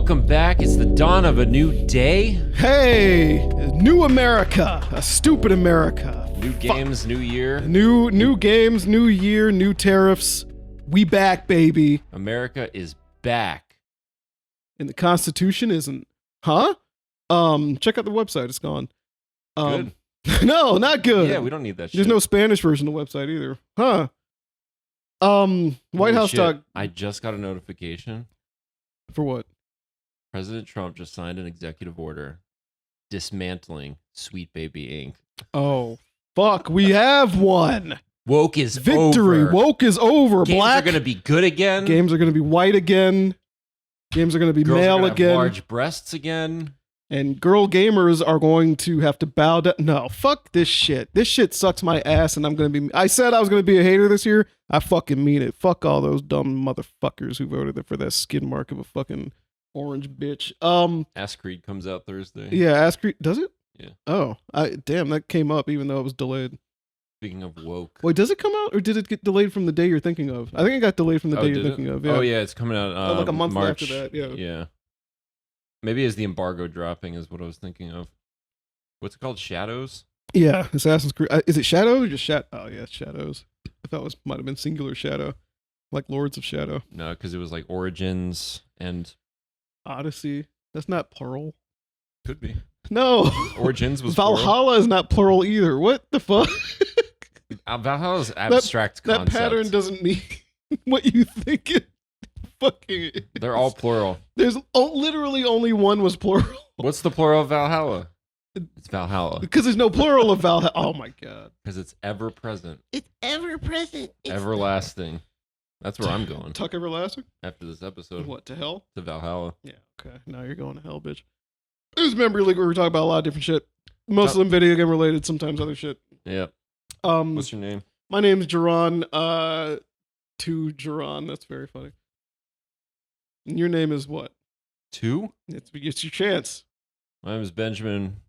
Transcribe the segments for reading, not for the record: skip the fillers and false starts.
Welcome back. It's the dawn of a new day. Hey, new America, a stupid America. New games, new year. New games, new year, new tariffs. We back, baby. America is back. And the Constitution isn't. Huh? Check out the website. It's gone. Good. No, not good. Yeah, we don't need that shit. There's no Spanish version of the website either. Huh? White House talk. I just got a notification. For what? President Trump just signed an executive order dismantling Sweet Baby Inc. Oh, fuck. We have one. Woke is Victory. over. Woke is over. Games Black are going to be good again. games are going to be white again. Games are going to be Girls are male gonna have again. large breasts again. And girl gamers are going to have to bow down. No, fuck this shit. This shit sucks my ass, and I'm going to be. I said I was going to be a hater this year. I fucking mean it. Fuck all those dumb motherfuckers who voted for that skin mark of a fucking orange bitch. Ass Creed comes out Thursday. Yeah, Ask Creed. Does it? Yeah. Oh, damn, that came up even though it was delayed. Speaking of woke. Wait, does it come out or did it get delayed from the day you're thinking of? I think it got delayed from the day you're did it? thinking of. Yeah. Oh, yeah, it's coming out like a month March. after that. Yeah. Yeah. Maybe as the embargo dropping is what I was thinking of. What's it called? Shadows? Yeah, Assassin's Creed. Is it Shadows or just Shadow? Oh, yeah, it's Shadows. I thought it might have been singular Shadow, like Lords of Shadow. No, because it was like Origins and Odyssey. That's not plural. could be. No. Origins was Valhalla is not plural either. What the fuck? Valhalla's abstract That concept. pattern doesn't mean what you think it fucking is. They're all plural. There's literally only one was plural. What's the plural of Valhalla? It's Valhalla. Because there's no plural of Valhalla. Oh my god. Because it's ever present. It's ever present. Everlasting. That's where I'm going Tuck Everlasting? after this episode. What, to hell? To Valhalla. Yeah, okay. Now you're going to hell, bitch. It was Memory League where we were talking about a lot of different shit. Most of them video game related, sometimes other shit. Yeah. Um, What's your name? My name's Geron. To Geron. That's very funny. And your name is what? Two? It's your chance. My name is Benjamin.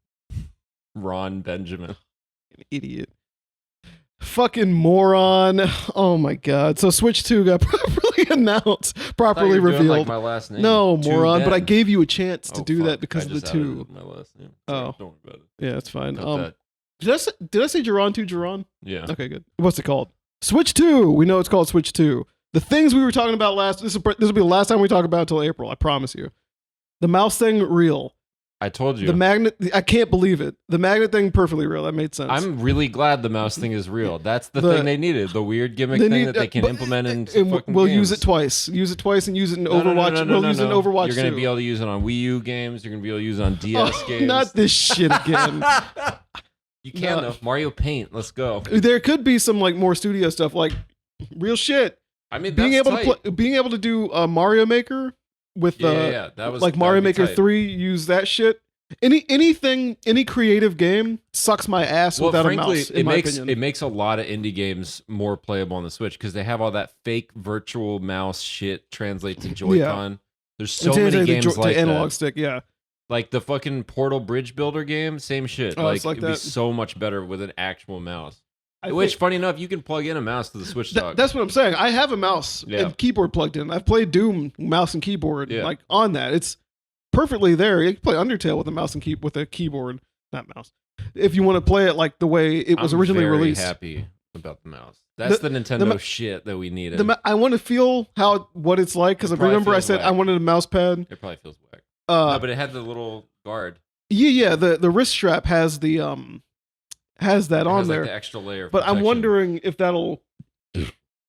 Ron Benjamin. An idiot. Fucking moron. Oh my god. So Switch 2 got properly announced, properly revealed. Like my last name. No, Two moron, but I Ben. gave you a chance to do fuck. that because I of the just added two. my last name. Oh. Sorry, don't worry about it. Yeah, it's fine. Got that. Did I say Geron to Geron? Yeah. Okay, good. What's it called? Switch 2. We know it's called Switch 2. The things we were talking about this will be the last time we talk about it until April, I promise you. The mouse thing, real. I told you. The magnet, I can't believe it. The magnet thing, perfectly real. That made sense. I'm really glad the mouse thing is real. That's the thing they needed. The weird gimmick thing that they can implement in fucking we'll games. use it twice. Use it twice and use it in Overwatch. No, we'll use it in Overwatch You're going to too. be able to use it on Wii U games. You're going to be able to use it on DS games. Not this shit again. You can though. Mario Paint. Let's go. There could be some like more studio stuff, like real shit. I mean, Being that's able tight. to being able to do Mario Maker with Yeah, that was like Mario that'd be Maker tight. 3. Use that shit. Any creative game sucks my ass Well, without frankly, a mouse. In my opinion, it makes a lot of indie games more playable on the Switch because they have all that fake virtual mouse shit translate to Joy-Con. There's so many games like analog that. stick. Yeah, Like the fucking Portal Bridge Builder game, same shit. Oh, it's like it'd be that. so much better with an actual mouse. I Which, think- funny enough, you can plug in a mouse to the Switch dock. that's what I'm saying. I have a mouse and keyboard plugged in. I've played Doom mouse and keyboard like on that. It's perfectly there. You can play Undertale with a mouse and with a keyboard, not mouse. If you want to play it like the way it was originally very released. Happy about the mouse. That's the Nintendo shit that we needed. I want to feel what it's like because I remember I said whack. I wanted a mouse pad. It probably feels whack. No, but it had the little guard. Yeah. The wrist strap has the has that on there. Like the extra layer. Of but I'm protection. wondering if that'll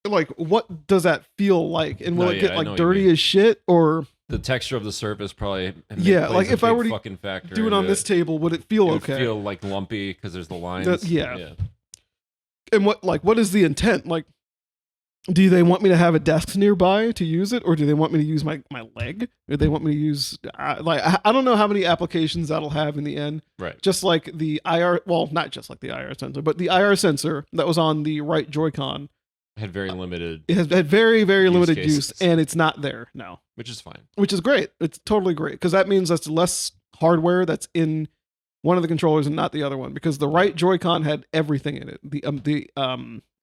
like what does that feel like, and will it get I know like what you dirty mean. as shit or The texture of the surface probably. Yeah, like if I were to fucking factor do it on into this table, would it feel it would okay? feel like lumpy because there's the lines. Yeah. And what is the intent? Like, do they want me to have a desk nearby to use it, or do they want me to use my leg? Or do they want me to use I don't know how many applications that'll have in the end. Right. Just like the IR, well, not just like the IR sensor, but the IR sensor that was on the right Joy-Con Had very limited. it has had very, very limited cases. use, and it's not there now, Which is fine. which is great. It's totally great because that means that's less hardware that's in one of the controllers and not the other one. Because the right Joy-Con had everything in it: the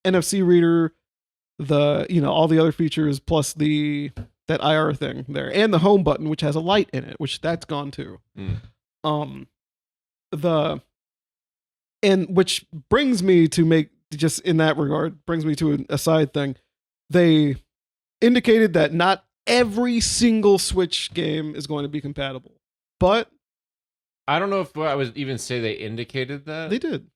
NFC reader, all the other features, plus the that IR thing there, and the home button, which has a light in it, which that's gone too. And which brings me to make, just in that regard, brings me to a side thing. They indicated that not every single Switch game is going to be compatible, but I don't know if I would even say they indicated that. they did.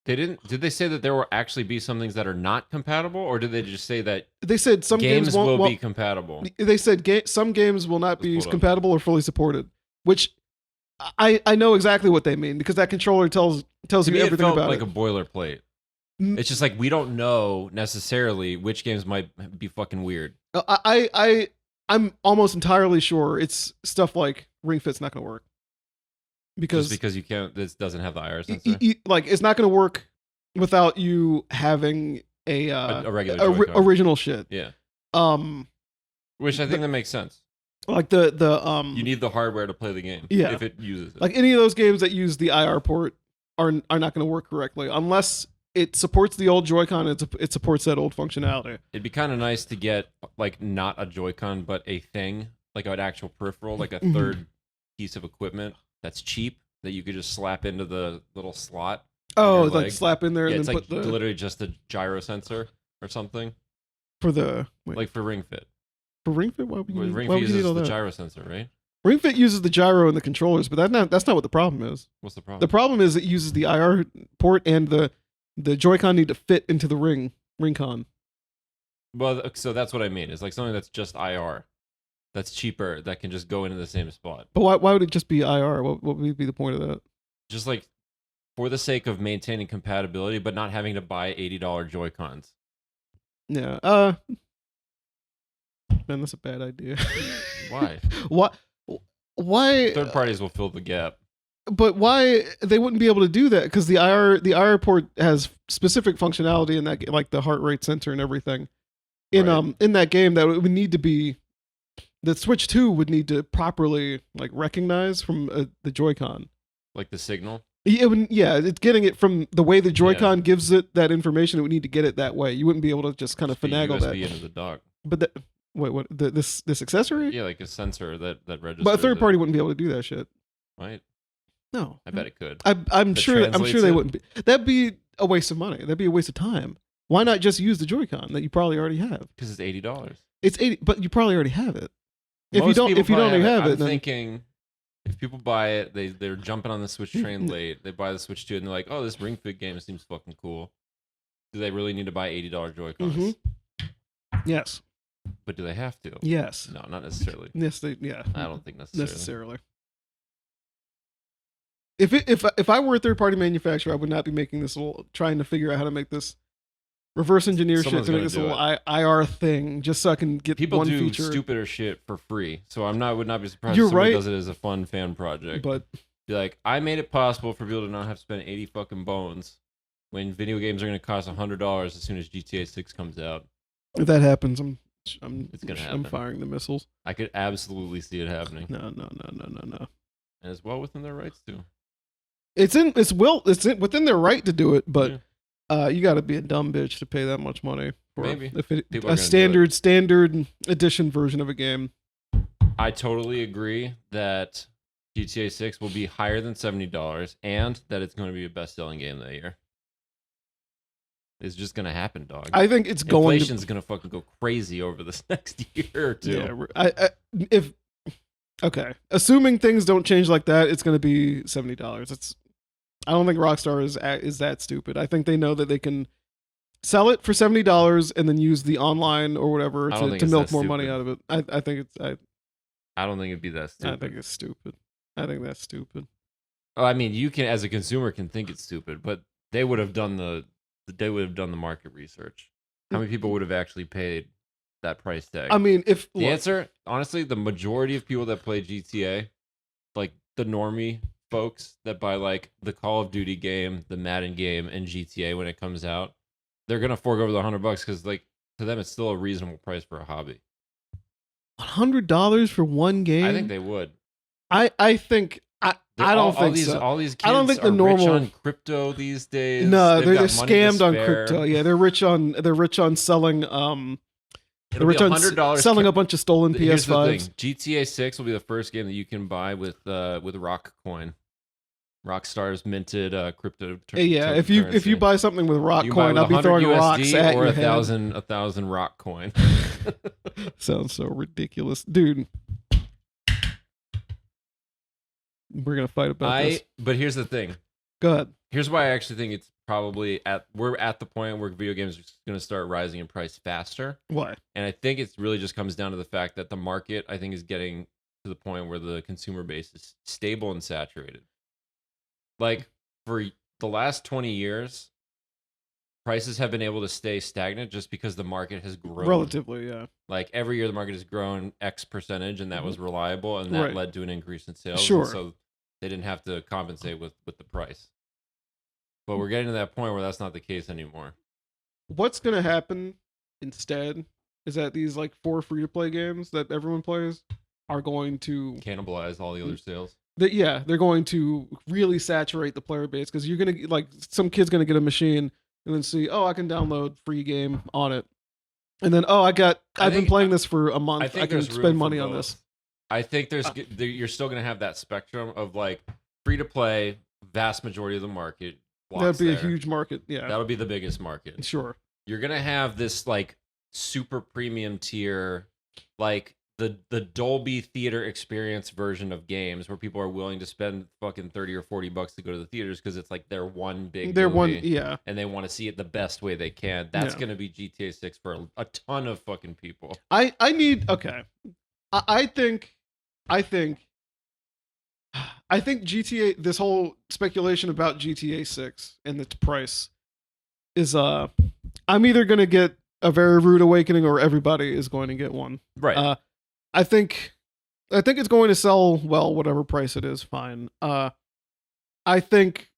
They didn't. Did they say that there will actually be some things that are not compatible, or did they just say that They said some games will be compatible? They said some games will not be compatible or fully supported, which I know exactly what they mean, because that controller tells you everything it felt about like it. a boilerplate. It's just like we don't know necessarily which games might be fucking weird. I'm almost entirely sure it's stuff like Ring Fit's not going to work. Because you can't, this doesn't have the IR sensor. Like, it's not going to work without you having a regular original shit. Yeah. Which I think that makes sense. Like you need the hardware to play the game. Yeah. If it uses it. Like any of those games that use the IR port are not going to work correctly unless it supports the old Joy-Con. It supports that old functionality. It'd be kind of nice to get like not a Joy-Con but a thing, like an actual peripheral, like a third piece of equipment that's cheap that you could just slap into the little slot. Oh, like slap in there, yeah, and it's then like put the literally just a gyro sensor or something for the like for Ring Fit. For Ring Fit, why would you, Ring why Fit would you need uses all the that? gyro sensor, right? Ring Fit uses the gyro and the controllers, but that's not what the problem is. What's the problem? The problem is it uses the IR port, and the Joy-Con need to fit into the Ring-Con. Well, so that's what I mean. It's like something that's just IR, that's cheaper, that can just go into the same spot. But why would it just be IR? What would be the point of that? Just like for the sake of maintaining compatibility, but not having to buy $80 Joy-Cons. Yeah. Man, that's a bad idea. Why? Why? Third parties will fill the gap. But why they wouldn't be able to do that? Because the IR port has specific functionality in that, like the heart rate sensor and everything. In that game, that would need to be, the Switch 2 would need to properly like recognize from the Joy-Con. Like the signal. It's getting it from the way the Joy-Con gives it that information. It would need to get it that way. You wouldn't be able to just kind of finagle that. USB into the dock. But what? This accessory? Yeah, like a sensor that registers. But a third party wouldn't be able to do that shit. Right? No, I bet it could. I'm sure they wouldn't be. That'd be a waste of money. That'd be a waste of time. Why not just use the Joy-Con that you probably already have? Because it's $80. It's $80, but you probably already have it. If Most you don't already have it, I'm then thinking if people buy it, they're jumping on the Switch train late. They buy the Switch 2 and they're like, "Oh, this Ring Fit game seems fucking cool." Do they really need to buy $80 Joy-Cons? Mm-hmm. Yes. But do they have to? Yes. No, not necessarily. Yes, yeah. I don't think necessarily. If I were a third party manufacturer, I would not be making this trying to figure out how to make this reverse engineer shit to make this little IR thing just so I can get people one do feature. Stupider shit for free, so I would not be surprised You're if somebody right. does it as a fun fan project. But be like, I made it possible for people to not have to spend 80 fucking bones when video games are going to cost $100 as soon as GTA 6 comes out. If that happens, it's gonna happen. I'm firing the missiles. I could absolutely see it happening. No. And it's well within their rights to. It's within their right to do it, but you got to be a dumb bitch to pay that much money for a standard edition version of a game. I totally agree that GTA 6 will be higher than $70 and that it's going to be a best-selling game that year. It's just going to happen, dog. I think inflation's going to fucking go crazy over this next year or two. Yeah, okay, assuming things don't change like that, it's going to be $70. I don't think Rockstar is that stupid. I think they know that they can sell it for $70 and then use the online or whatever to milk more money out of it. I think it's. I don't think it'd be that stupid. I think it's stupid. I think that's stupid. Oh, I mean, you can, as a consumer, can think it's stupid, but they would have done the market research. How many people would have actually paid that price tag? I mean, answer, honestly, the majority of people that play GTA, like the normie folks that buy like the Call of Duty game, the Madden game, and GTA when it comes out, they're gonna forego the $100 because, like, to them it's still a reasonable price for a hobby. $100 for one game? I think they would. I think I don't think so. All these kids I don't think are the normal rich on crypto these days. No, they're scammed on crypto. Yeah, they're rich on selling It'll be $100 selling a bunch of stolen Here's the thing. PS5s. GTA 6 will be the first game that you can buy with Rock Coin. Rockstar's minted crypto. Yeah, if you buy something with Rock Coin, I'll be throwing USD rocks at or your a thousand Rock Coin. Sounds so ridiculous, dude. We're gonna fight about this. But here's the thing. Go ahead. Here's why I actually think it's probably we're at the point where video games are going to start rising in price faster. Why? And I think it really just comes down to the fact that the market, I think, is getting to the point where the consumer base is stable and saturated. Like for the last 20 years, prices have been able to stay stagnant just because the market has grown. Relatively, yeah. Like every year the market has grown X percentage, and that was reliable, and that led to an increase in sales. Sure. And so they didn't have to compensate with the price. But we're getting to that point where that's not the case anymore. What's going to happen instead is that these like 4 free-to-play games that everyone plays are going to cannibalize all the other sales. They're going to really saturate the player base because you're going to like some kid's going to get a machine and then see, oh, I can download free game on it. And then, oh, I've been playing this for a month. I can spend money on this. I think you're still going to have that spectrum of like free-to-play, vast majority of the market. That'd be a huge market. Yeah. That would be the biggest market. Sure. You're going to have this like super premium tier, like the Dolby theater experience version of games where people are willing to spend fucking $30 or $40 to go to the theaters because it's like their one big movie, and they want to see it the best way they can. That's going to be GTA 6 for a ton of fucking people. I think GTA, this whole speculation about GTA 6 and its price is I'm either going to get a very rude awakening or everybody is going to get one. Right. I think it's going to sell well, whatever price it is, fine. I think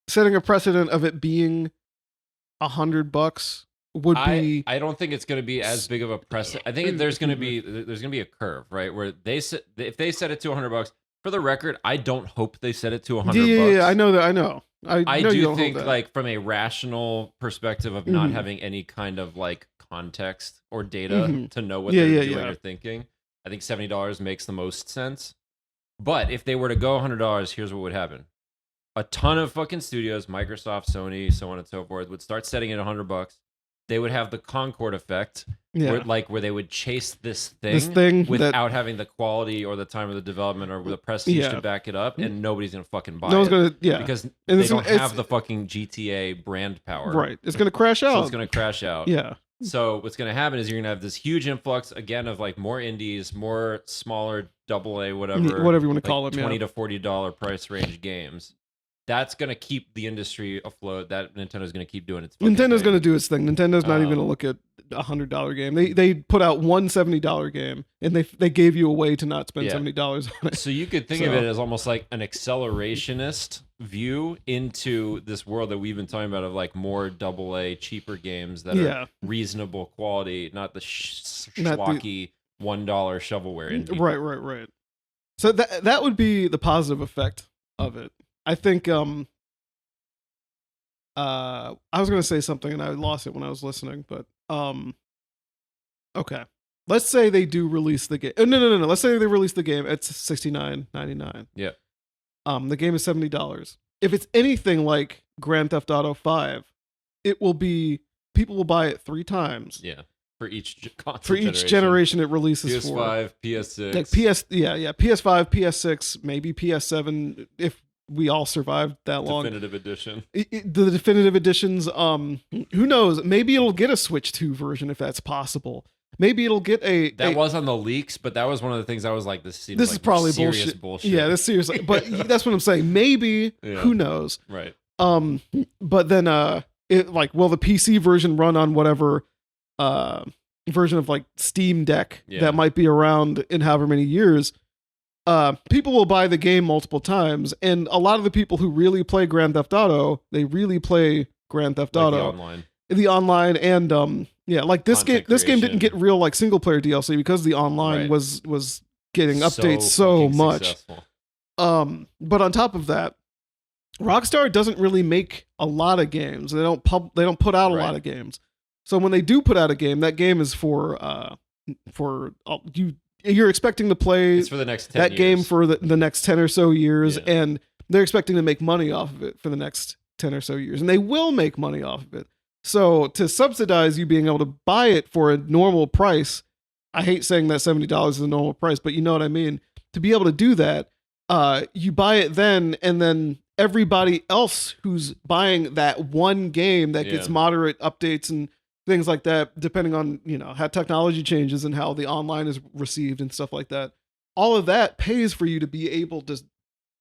setting a precedent of it being $100 would be. I don't think it's going to be as big of a precedent. I think there's going to be a curve, right? Where if they set it to $100, for the record, I don't hope they set it to $100. Yeah, I know that. I know. I do think, like, from a rational perspective of not having any kind of like context or data to know what they're doing or thinking, I think $70 makes the most sense. But if they were to go $100, here's what would happen: a ton of fucking studios, Microsoft, Sony, so on and so forth, would start setting it $100. They would have the Concord effect, where they would chase this thing without having the quality or the time of the development or the prestige to back it up, and nobody's gonna fucking buy it. Because they don't have the fucking GTA brand power. Right. It's gonna crash out. So it's gonna crash out. Yeah. So what's gonna happen is you're gonna have this huge influx again of like more indies, more smaller AA, whatever you want to call them, $20 to $40 price range games. That's going to keep the industry afloat. That Nintendo's going to keep doing its thing. Nintendo's going to do its thing. Nintendo's not even going to look at $100 game. They put out one $70 game, and they gave you a way to not spend $70 on it. So you could think of it as almost like an accelerationist view into this world that we've been talking about of like more AA, cheaper games that are reasonable quality, not the schlocky $1 shovelware indie. Right. So that would be the positive effect of it. I think I was going to say something and I lost it when I was listening, but okay. Let's say they do release the game. No. Let's say they release the game at $69.99. Yeah. The game is $70. If it's anything like Grand Theft Auto 5, it will be people will buy it 3 times. Yeah. For each generation it releases PS5, PS6. Like PS5, PS6, maybe PS7 if we all survived that long. Definitive edition. The definitive editions, who knows? Maybe it'll get a Switch 2 version if that's possible. Maybe it'll get That was on the leaks, but that was one of the things I was like, this seems this like is probably serious bullshit. Yeah, this is seriously. But that's what I'm saying. Maybe, who knows? Right. But then will the PC version run on whatever version of like Steam Deck that might be around in however many years? People will buy the game multiple times, and a lot of the people who really play Grand Theft Auto, they really play Grand Theft Auto. The online and like this game. This game didn't get real like single player DLC because the online was getting updates so much. Successful. But on top of that, Rockstar doesn't really make a lot of games. They don't put out a lot of games. So when they do put out a game, that game is for you. You're expecting to play It's for the next 10 that years. game for the next 10 or so years, Yeah. and they're expecting to make money off of it for the next 10 or so years, and they will make money off of it. So to subsidize you being able to buy it for a normal price, I hate saying that $70 is a normal price, but you know what I mean. To be able to do that, you buy it then, and then everybody else who's buying that one game that gets Yeah. moderate updates and things like that, depending on how technology changes and how the online is received and stuff like that. All of that pays for you to be able to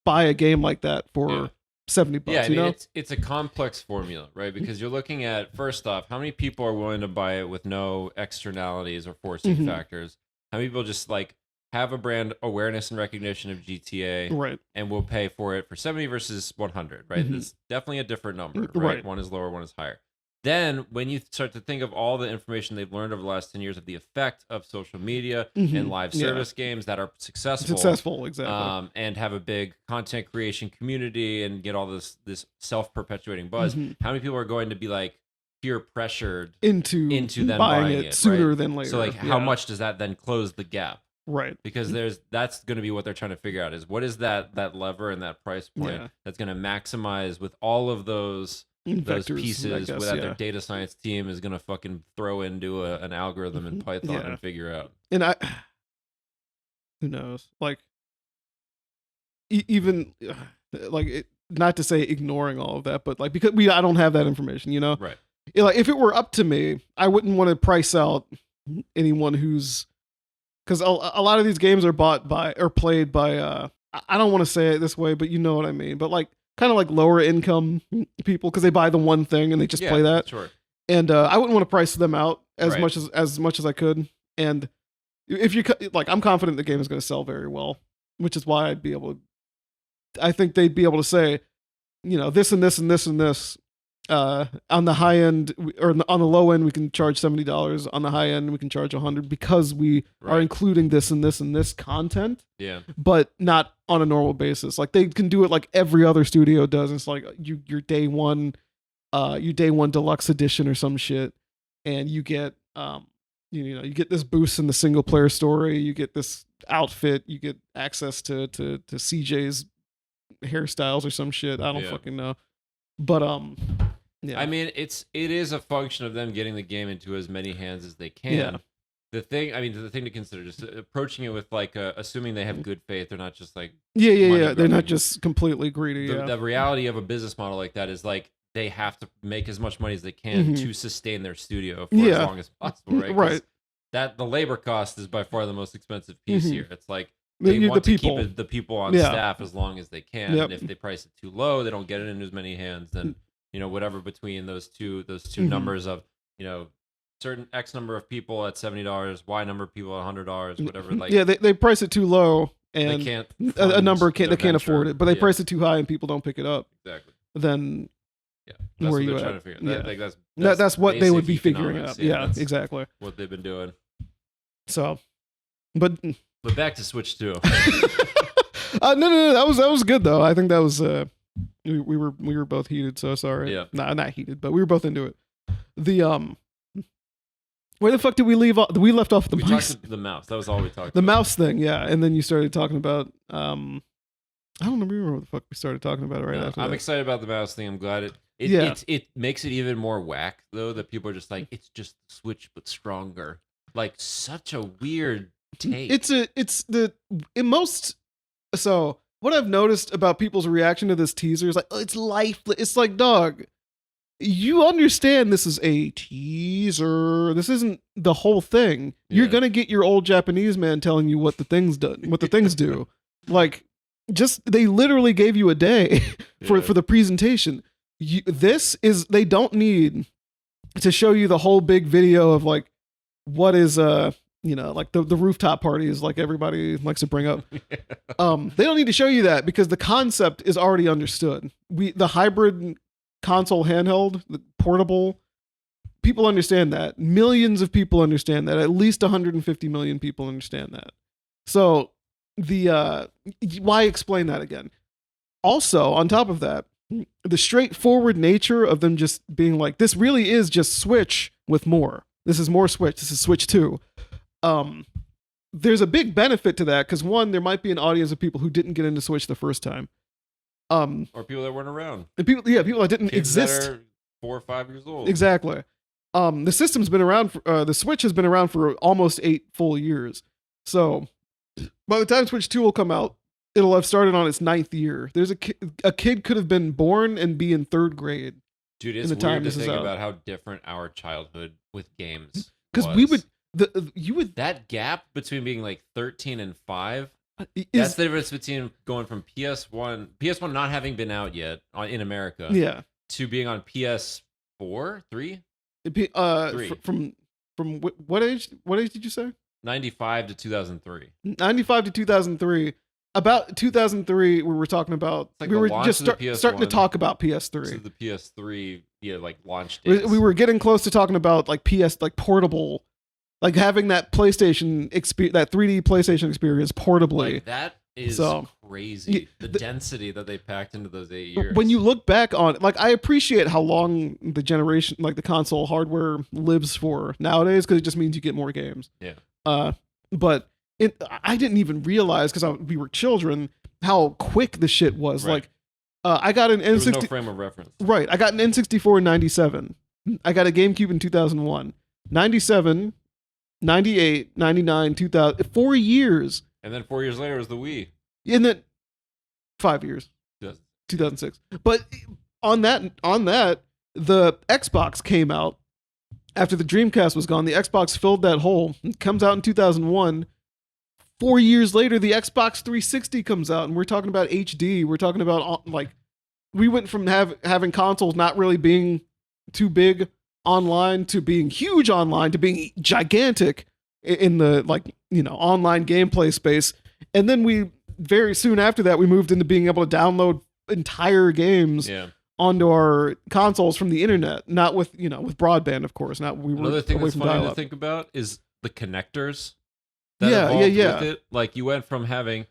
buy a game like that for Yeah. $70. Yeah, I you mean, know? it's a complex formula, right? Because you're looking at, first off, how many people are willing to buy it with no externalities or forcing Mhm. factors? How many people just like have a brand awareness and recognition of GTA Right. and will pay for it for 70 versus 100, right? Mhm. It's definitely a different number, right? Right. One is lower, one is higher. Then when you start to think of all the information they've learned over the last 10 years of the effect of social media Mhm. and live Yeah. service games that are Successful, exactly. and have a big content creation community and get all this self-perpetuating buzz, Mhm. how many people are going to be like peer pressured Into them buying buying it it, sooner right? than later. So like how Yeah. much does that then close the gap? Right. Because that's going to be what they're trying to figure out, is what is that lever and that price point Yeah. that's going to maximize with all of those Vectors, I pieces guess, that yeah. their data science team is going to fucking throw into an algorithm in Python Yeah. and figure out. And who knows? Like, even like not to say ignoring all of that, but like because I don't have that information, Right. Like if it were up to me, I wouldn't want to price out anyone who's, because a lot of these games are bought by or played by I don't want to say it this way, but you know what I mean. But like kind of like lower income people, because they buy the one thing and they just play that. Sure. And I wouldn't want to price them out as Right. much as I could. And if you like, I'm confident the game is going to sell very well, which is why I'd be able to. I think they'd be able to say, this and this and this and this. On the high end or on the low end, we can charge $70. On the high end, we can charge $100 because we are Right. including this and this and this content, Yeah. but not on a normal basis. Like they can do it like every other studio does. It's like your day one deluxe edition or some shit, and you get you get this boost in the single player story. You get this outfit. You get access to CJ's hairstyles or some shit. I don't Yeah. fucking know, but yeah. I mean, it is a function of them getting the game into as many hands as they can. Yeah. The thing to consider, just approaching it with like, assuming they have good faith, they're not just like Yeah. money They're not grubbing. just completely greedy. the, Yeah. the reality of a business model like that is like they have to make as much money as they can Mhm. to sustain their studio for Yeah. as long as possible, right? 'Cause Right. That the labor cost is by far the most expensive piece Mhm. here. It's like they The want to people. keep the people on Yeah. staff as long as they can. Yep. And if they price it too low, they don't get it in as many hands. Then whatever between those two Mhm. numbers of certain X number of people at $70, Y number of people at $100, whatever. Like yeah, they price it too low, they and can't a number fund they can't their afford venture. it. But they Yeah, price it too high, and people don't pick it up. exactly. Then Yeah, Where that's what you they're at? trying to figure. Yeah. Like, that's what they would basic be figuring economics. out. Yeah, that's exactly. what they've been doing. So, but But back to Switch 2. no, that was good though. I think that was we were both heated. So sorry. Yeah. Nah, not heated, but we were both into it. The where the fuck did we leave off? We left off the We mouse. talked the mouse. That was all we talked The about. mouse thing, yeah. And then you started talking about I don't remember what the fuck we started talking about right No, after I'm that. excited about the mouse thing. I'm glad Yeah. it makes it even more whack though, that people are just like, it's just the Switch but stronger. Like such a weird take. So what I've noticed about people's reaction to this teaser is like, oh, it's lifeless. It's like, dog, you understand this is a teaser. This isn't the whole thing. You're Yeah. gonna get your old Japanese man telling you what the things do. Like, just they literally gave you a day for Yeah. the presentation. They don't need to show you the whole big video of like what is like the rooftop parties like everybody likes to bring up. They don't need to show you that because the concept is already understood. The hybrid console handheld, the portable, people understand that. Millions of people understand that. At least 150 million people understand that. So why explain that again? Also, on top of that, the straightforward nature of them just being like, this really is just Switch with more. This is more Switch. This is Switch 2. There's a big benefit to that because one, there might be an audience of people who didn't get into Switch the first time. Or people that weren't around. And people that didn't Kids exist. that are 4 or 5 years old. Exactly. The system's been around for, the Switch has been around for almost 8 full years. So by the time Switch 2 will come out, it'll have started on its 9th year. There's a kid could have been born and be in 3rd grade. Dude, it's weird to think about how different our childhood with games because we would that gap between being like 13 and 5. That's the difference between going from PS1 not having been out yet in America, to being on PS4, 3. From what age? What age did you say? 95 to 2003. 95 to 2003. About 2003, we were talking about. Like we were just starting to talk about PS3. So the PS3, like launch days. We were getting close to talking about like portable, like having that PlayStation that 3D PlayStation experience portably. Like, that is crazy. The density that they packed into those 8 years. When you look back on it, like I appreciate how long the generation, like the console hardware lives for nowadays, because it just means you get more games. Yeah. But I didn't even realize because we were children how quick the shit was. Right. Like, I got an N60. There was no frame of reference. Right. I got an N64 in 97. I got a GameCube in 2001. 97, 98, 99, 2000. 4 years. And then 4 years later was the Wii. And then 5 years. 2006. But on that, the Xbox came out after the Dreamcast was gone. The Xbox filled that hole. It comes out in 2001. 4 years later, the Xbox 360 comes out, and we're talking about HD. We're talking about, like, we went from having consoles not really being too big online to being huge online to being gigantic in the, like, online gameplay space. And then we, very soon after that, we moved into being able to download entire games onto our consoles from the internet, not with, with broadband, of course. Another thing that's funny to think about is the connectors. With it. Like, you went from having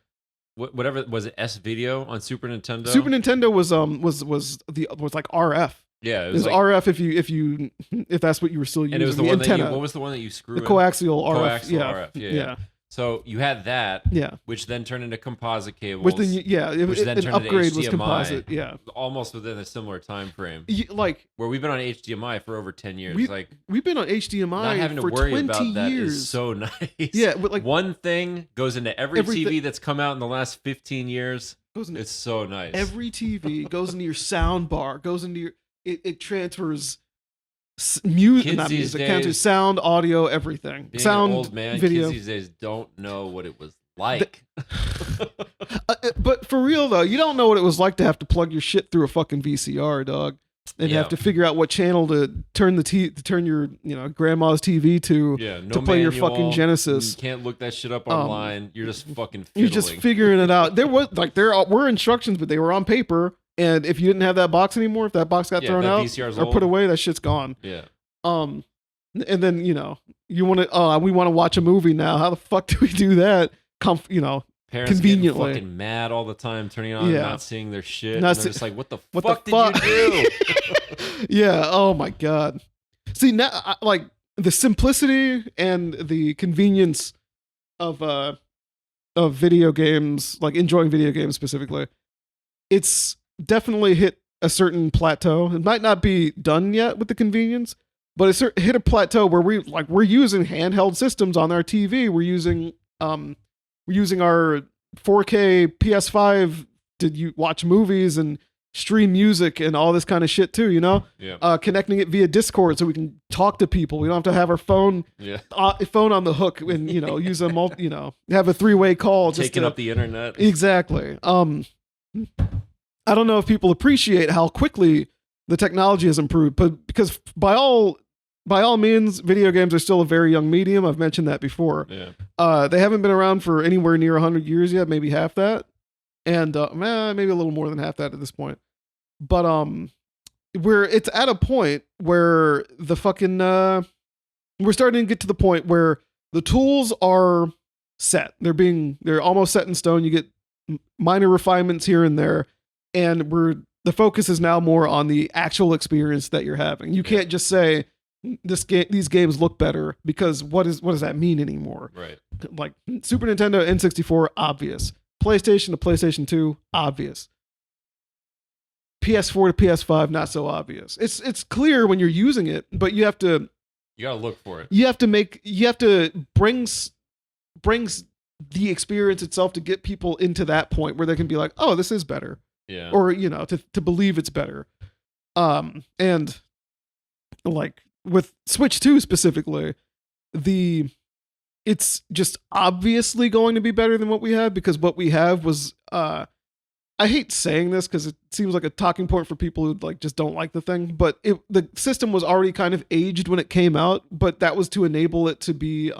whatever was it, S Video on Super Nintendo. Super Nintendo was like RF. Yeah, it was like, RF if that's what you were still using. And it was the one antenna. What was the one that you screw the coaxial RF? Coaxial RF. Yeah. So you had that, which then turned into composite cables. Which then turned upgrade into HDMI, was composite. Almost within a similar time frame. Like, where we've been on HDMI for over 10 years. We've been on HDMI not having to for worry 20 about that years. Is so nice. Yeah, but like one thing goes into every TV that's come out in the last 15 years. It's so nice. Every TV goes into your sound bar, goes into your it transfers music, sound, audio, everything. Being sound, an old man, video. Kids these days don't know what it was like. But for real though, you don't know what it was like to have to plug your shit through a fucking VCR, dog, and have to figure out what channel to turn your grandma's TV to play your fucking Genesis. You can't look that shit up online. You're just fucking fiddling. You're just figuring it out. There were instructions, but they were on paper. And if you didn't have that box anymore, if that box got thrown out or put away, that shit's gone. Yeah. And then you want to we want to watch a movie now. How the fuck do we do that? Parents conveniently getting fucking mad all the time, turning on, and not seeing their shit. And they're just like, "What the fuck did you do?" Yeah. Oh my god. See now, like the simplicity and the convenience of video games, like enjoying video games specifically, it's definitely hit a certain plateau. It might not be done yet with the convenience, but it's hit a plateau where we're using handheld systems on our TV. We're using our 4K PS5 to watch movies and stream music and all this kind of shit too. Connecting it via Discord so we can talk to people. We don't have to have our phone on the hook and use a have a 3-way call. Taking up the internet. Exactly. I don't know if people appreciate how quickly the technology has improved, but because by all means, video games are still a very young medium. I've mentioned that before. Yeah. They haven't been around for anywhere near 100 years yet, maybe half that, and maybe a little more than half that at this point. But it's at a point where the fucking we're starting to get to the point where the tools are set. They're almost set in stone. You get minor refinements here and there. And we're the focus is now more on the actual experience that you're having. You can't just say these games look better, because what does that mean anymore? Right. Like Super Nintendo, N64, obvious. PlayStation to PlayStation 2, obvious. PS4 to PS5, not so obvious. It's clear when you're using it, but you gotta look for it. You have to bring the experience itself to get people into that point where they can be like, oh, this is better. Yeah. Or, to believe it's better. And like with Switch 2 specifically, it's just obviously going to be better than what we had, because what we have was I hate saying this because it seems like a talking point for people who like just don't like the thing, but the system was already kind of aged when it came out, but that was to enable it to be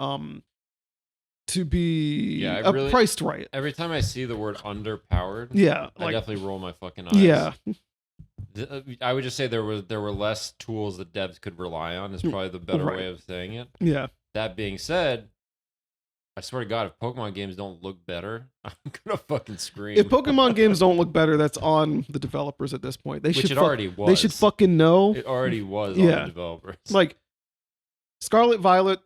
priced right. Every time I see the word underpowered, I definitely roll my fucking eyes. Yeah. I would just say there were less tools that devs could rely on is probably the better way of saying it. Yeah. That being said, I swear to God, if Pokemon games don't look better, I'm gonna fucking scream. If Pokemon games don't look better, that's on the developers at this point. Already was. They should fucking know. It already was on the developers. Like Scarlet Violet,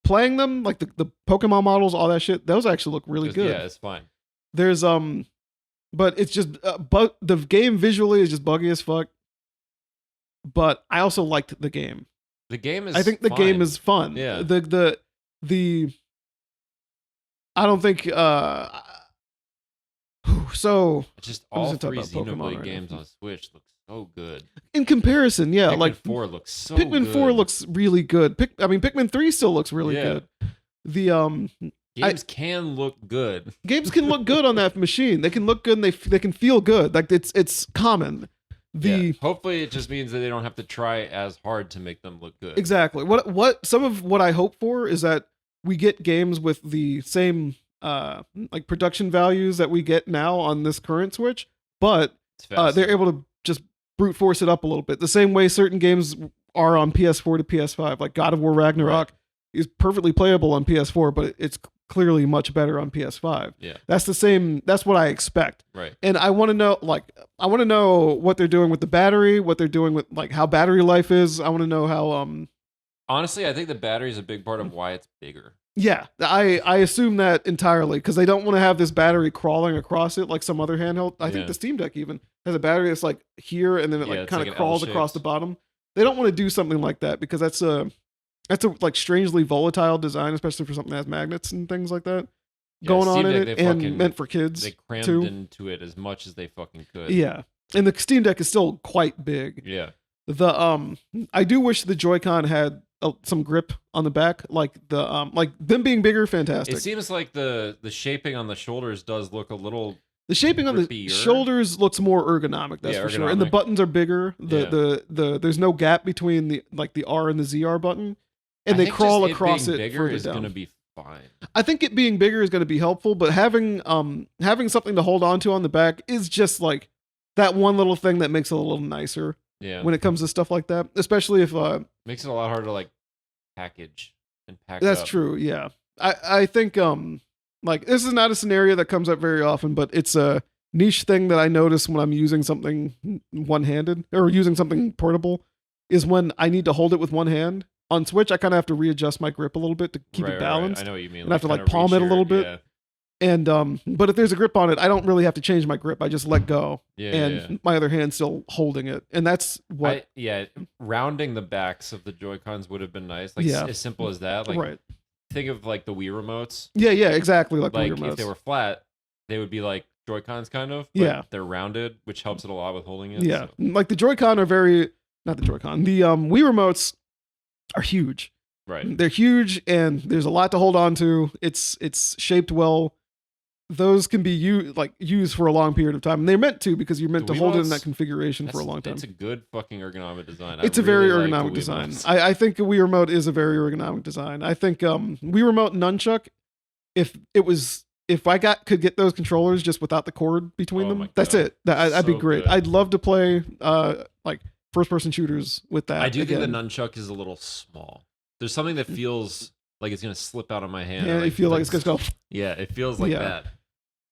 playing them, like the Pokemon models, all that shit, those actually look really good. Yeah, it's fine. There's but it's just but the game visually is just buggy as fuck. But I also liked the game. The game is I think the fine. game is fun. Yeah. The I don't think so it's just all three Xenoblade games on Switch look so good. In comparison, yeah, Pikmin like 4 looks so Pikmin good. 4 looks really good. Pikmin 3 still looks really good. The games can look good. Games can look good on that machine. They can look good and they can feel good. Like it's common. Hopefully it just means that they don't have to try as hard to make them look good. Exactly. What some of what I hope for is that we get games with the same like production values that we get now on this current Switch, but they're able to just brute force it up a little bit. The same way certain games are on PS4 to PS5, like God of War Ragnarok is perfectly playable on PS4, but it's clearly much better on PS5. Yeah. That's the same. That's what I expect. Right. And I want to know, what they're doing with the battery, what they're doing with like how battery life is. I want to know how, honestly, I think the battery is a big part of why it's bigger. Yeah, I assume that entirely because they don't want to have this battery crawling across it like some other handheld. I think the Steam Deck even has a battery that's like here and then it like kind of crawls across the bottom. They don't want to do something like that because that's a like strangely volatile design, especially for something that has magnets and things like that going on in it, and meant for kids. They crammed too. into it as much as they fucking could. Yeah, and the Steam Deck is still quite big. Yeah. I do wish the Joy-Con had some grip on the back, like them being bigger, fantastic. It seems like the shaping on the shoulders does look a little. The shaping on the shoulders looks more ergonomic, that's for sure. And the buttons are bigger. The there's no gap between the R and the ZR button, and they crawl across it bigger further is down. Gonna be fine. I think it being bigger is going to be helpful, but having something to hold on to on the back is just like that one little thing that makes it a little nicer. Yeah. When it comes to stuff like that, especially if makes it a lot harder to like package and pack. That's up. true. Yeah. I think like this is not a scenario that comes up very often, but it's a niche thing that I notice when I'm using something one-handed or using something portable is when I need to hold it with one hand. On Switch, I kind of have to readjust my grip a little bit to keep it balanced. Right. I know what you mean. And I have to like palm it a little bit. Yeah. And but if there's a grip on it, I don't really have to change my grip. I just let go, my other hand's still holding it, and that's what. Rounding the backs of the Joy-Cons would have been nice. Like as simple as that. Like think of like the Wii remotes. Yeah, exactly. Like the Wii remotes. If they were flat, they would be like Joy-Cons kind of. But they're rounded, which helps it a lot with holding it. Yeah, so. Like the Joy-Con are not the Joy-Con. The Wii remotes are huge. Right. They're huge, and there's a lot to hold on to. It's shaped well. Those can be used for a long period of time. And they're meant to because you're meant to hold it in that configuration for a long time. It's a good fucking ergonomic design. It's a very ergonomic design. I think a Wii Remote is a very ergonomic design. I think Wii Remote and Nunchuck, if I could get those controllers just without the cord between them, that's it. That'd be great. Good. I'd love to play like first-person shooters with that. I do think the Nunchuck is a little small. There's something that feels like it's gonna slip out of my hand. Yeah, I feel like it's gonna go. Yeah, it feels like that.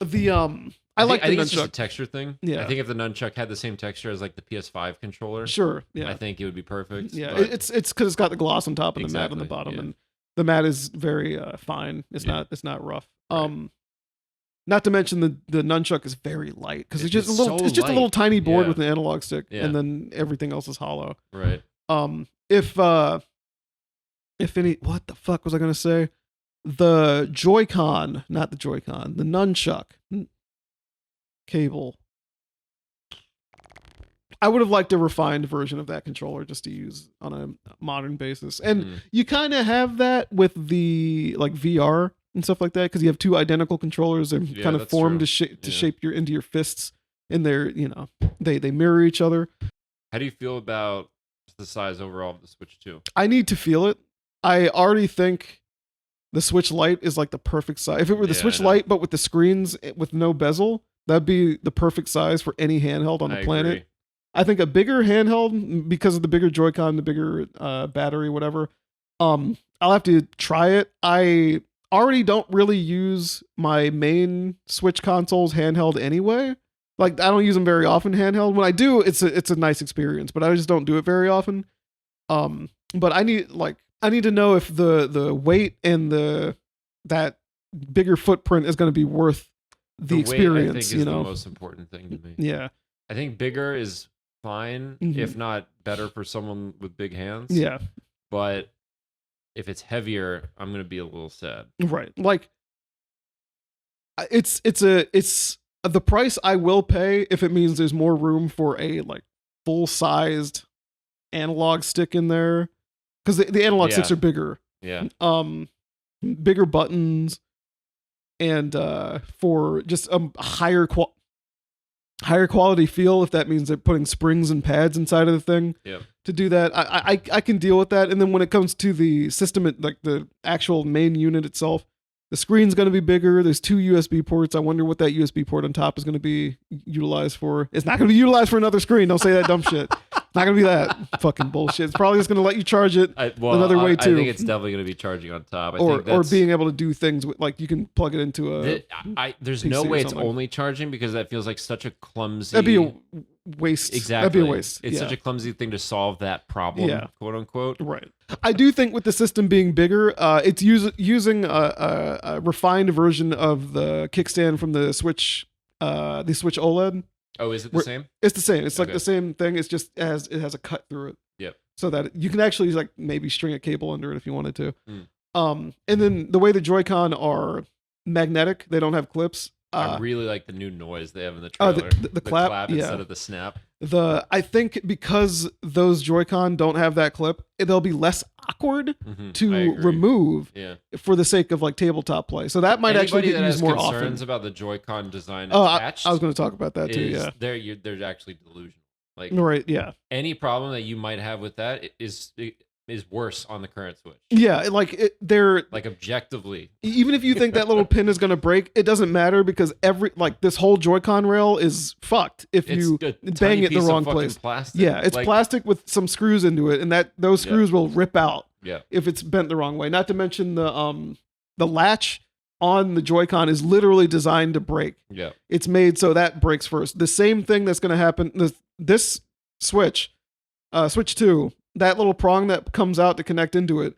I like I the think it's just a nunchuck. texture thing. Yeah. I think if the nunchuck had the same texture as like the PS5 controller, Sure. Yeah. I think it would be perfect. Yeah. but- It's because it's got the gloss on top and the matte on the Exactly, bottom, yeah. and the matte is very fine. It's Yeah. not rough. Right. Not to mention the nunchuck is very light because it's just a It's little. so It's just a little light. tiny board Yeah. with an analog stick, Yeah. and then everything else is hollow. right. If any, what the fuck was I gonna say? The Joy-Con, not the Joy-Con, the nunchuck cable. I would have liked a refined version of that controller just to use on a modern basis. And you kind of have that with the like VR and stuff like that because you have two identical controllers and Yeah, kind of that's formed true. to Yeah. shape your into your fists, and they're they mirror each other. How do you feel about the size overall of the Switch 2? I need to feel it. I already think the Switch Lite is like the perfect size. If it were the Yeah, I Switch know. Lite but with the screens with no bezel, that'd be the perfect size for any handheld on the I planet. agree. I think a bigger handheld because of the bigger Joy-Con, the bigger battery, whatever. I'll have to try it. I already don't really use my main Switch consoles handheld anyway. Like I don't use them very often handheld. When I do, it's a nice experience, but I just don't do it very often. But I need to know if the weight and that bigger footprint is going to be worth the weight, experience. I think, is the most important thing to me. Yeah. I think bigger is fine, if not better for someone with big hands. Yeah. But if it's heavier, I'm gonna be a little sad. Right. Like it's the price I will pay if it means there's more room for a like full-sized analog stick in there cuz the analog sticks Yeah. are bigger. Yeah. Bigger buttons and for just a higher quality feel if that means they're putting springs and pads inside of the thing. Yep. To do that, I can deal with that. And then when it comes to the system, like the actual main unit itself, the screen's going to be bigger. There's 2 USB ports. I wonder what that USB port on top is going to be utilized for. It's not going to be utilized for another screen. Don't say that dumb shit. It's not going to be that fucking bullshit. It's probably just going to let you charge it another way too. I think it's definitely going to be charging on top. or being able to do things with, like you can plug it into a. There's PC no or way it's something. only charging because that feels like such a clumsy. That'd be a waste. Exactly. That'd be a waste. It's Yeah. such a clumsy thing to solve that problem, Yeah. quote unquote. Right. I do think with the system being bigger, it's using a refined version of the kickstand from the Switch OLED. Oh, is it the same? It's the same. It's like Okay. the same thing. It's just it has a cut through it. Yep. So that you can actually like maybe string a cable under it if you wanted to. Mm. And then the way the Joy-Con are magnetic, they don't have clips. I really like the new noise they have in the Oh, trailer. the clap, yeah. instead of the snap. I think because those Joy-Con don't have that clip, they'll be less awkward Mhm, I to agree. remove Yeah. for the sake of like tabletop play. So that might actually Anybody get that used has more concerns often. about the Joy-Con design Oh, attached, I was going to talk about that too. is Yeah. they're actually delusional. Like Right. Yeah. any problem that you might have with that is worse on the current Switch. Yeah. Like they're Like objectively. even if you think that little pin is going to break, it doesn't matter because this whole Joy-Con rail is fucked if It's you a bang tiny it the piece of wrong fucking place. Plastic. Yeah, it's Like, plastic with some screws into it, and those Yeah. screws will rip out Yeah. if it's bent the wrong way. Not to mention the latch on the Joy-Con is literally designed to break. Yeah. It's made so that breaks first. The same thing that's going to happen. This Switch 2, that little prong that comes out to connect into it.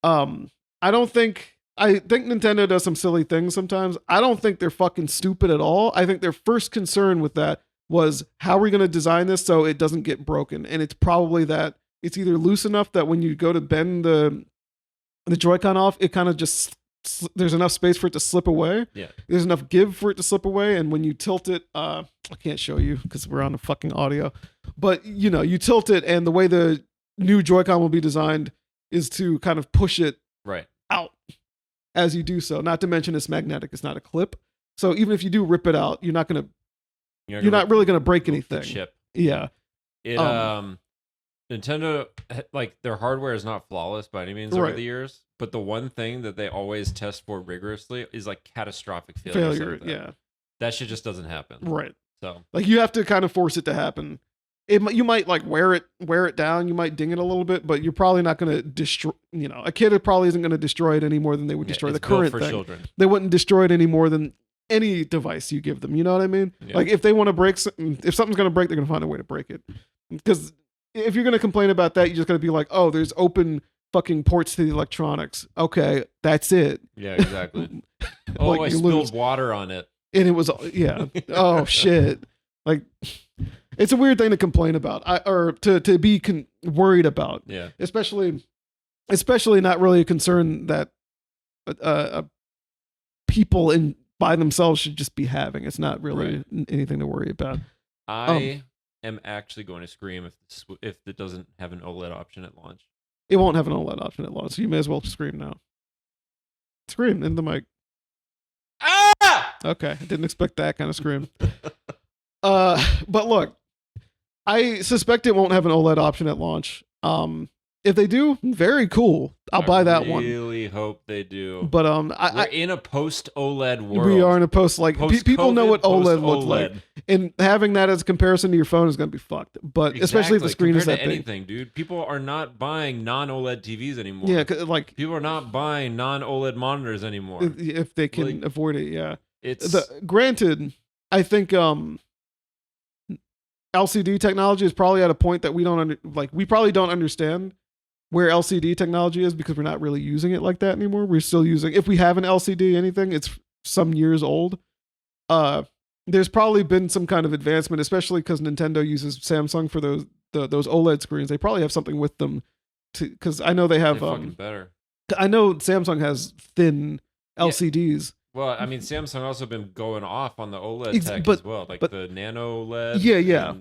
I think Nintendo does some silly things sometimes. I don't think they're fucking stupid at all. I think their first concern with that was how are we going to design this so it doesn't get broken? And it's probably that it's either loose enough that when you go to bend the Joy-Con off, it kind of just there's enough space for it to slip away. Yeah. There's enough give for it to slip away, and when you tilt it, I can't show you because we're on the fucking audio, but you tilt it, and the way the new Joy-Con will be designed is to kind of push it Right. out as you do so. Not to mention it's magnetic; it's not a clip. So even if you do rip it out, you're not really gonna break the anything. chip. Yeah. It Nintendo, like, their hardware is not flawless by any means over Right. the years, but the one thing that they always test for rigorously is like catastrophic failure. Like that. Yeah. That shit just doesn't happen. Right. So Like you have to kind of force it to happen. You might like wear it down. You might ding it a little bit, but you're probably not going to destroy. A kid probably isn't going to destroy it any more than they would destroy the it's built current for thing. children. They wouldn't destroy it any more than any device you give them. You know what I mean? Yeah. Like if they want to break, if something's gonna break, they're gonna find a way to break it. Because if you're gonna complain about that, you're just gonna be like, oh, there's open fucking ports to the electronics. Okay, that's it. Yeah, exactly. Oh, Like, I you spilled lose. water on it. And it was oh shit. Like it's a weird thing to complain about, or to be worried about. Yeah. Especially not really a concern that people in by themselves should just be having. It's not really anything to worry about. I am actually going to scream if it doesn't have an OLED option at launch. It won't have an OLED option at launch, so you may as well scream now. Scream in the mic. Ah! Okay, I didn't expect that kind of scream. But look, I suspect it won't have an OLED option at launch. If they do, very cool. I'll buy that one. I really hope they do. But we're in a post OLED world. We are in a post like people know what OLED looks like, and having that as a comparison to your phone is going to be fucked. But especially if the screen is that big. Anything, dude. People are not buying non-OLED TVs anymore. Yeah, like people are not buying non-OLED monitors anymore if they can avoid it. Yeah, it's granted. I think LCD technology is probably at a point that we probably don't understand where LCD technology is because we're not really using it like that anymore. We're still using, if we have an LCD anything, it's some years old. There's probably been some kind of advancement, especially because Nintendo uses Samsung for those OLED screens. They probably have something with them because I know they have fucking better. I know Samsung has thin LCDs. Well, I mean, Samsung also been going off on the OLED tech as well, like the Nano OLED. Yeah.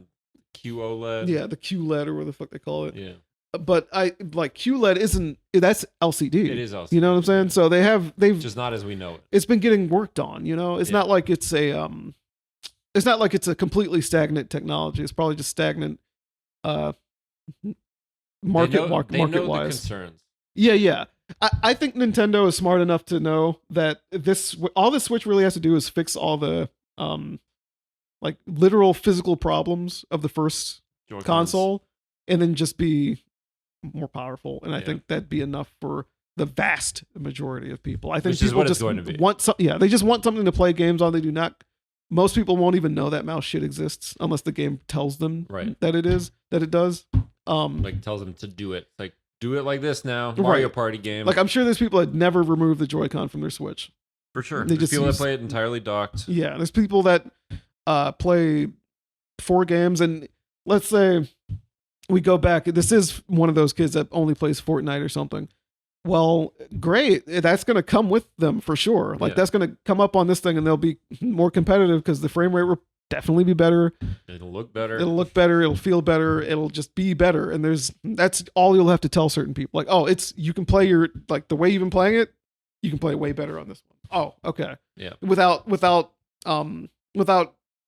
QOLED. Yeah, the QLED or whatever the fuck they call it. Yeah. But I like QLED that's LCD. It is LCD. You know what I'm saying? So they've just not as we know it. It's been getting worked on, you know? It's not like it's a completely stagnant technology. It's probably just stagnant market wise. The concerns. Yeah. I think Nintendo is smart enough to know that all the Switch really has to do is fix all the like literal physical problems of the first Joy-Cons. console, and then just be more powerful. And I think that'd be enough for the vast majority of people. I think Which is people what just it's going to be. want they just want something to play games on. They do not. Most people won't even know that mouse shit exists unless the game tells them that it does. Like tells them to do it. Like do it like this now. Mario Party game. Like I'm sure there's people that never remove the Joy-Con from their Switch. For sure. There's people that play it entirely docked. Yeah, there's people that play 4 games, and let's say we go back. This is one of those kids that only plays Fortnite or something. Well, great. That's going to come with them for sure. Like that's going to come up on this thing, and they'll be more competitive because the frame rate will definitely be better. It'll look better. It'll feel better. It'll just be better. And that's all you'll have to tell certain people. Like, oh, you can play the way you've been playing it. You can play way better on this one. Oh, okay. Yeah. Without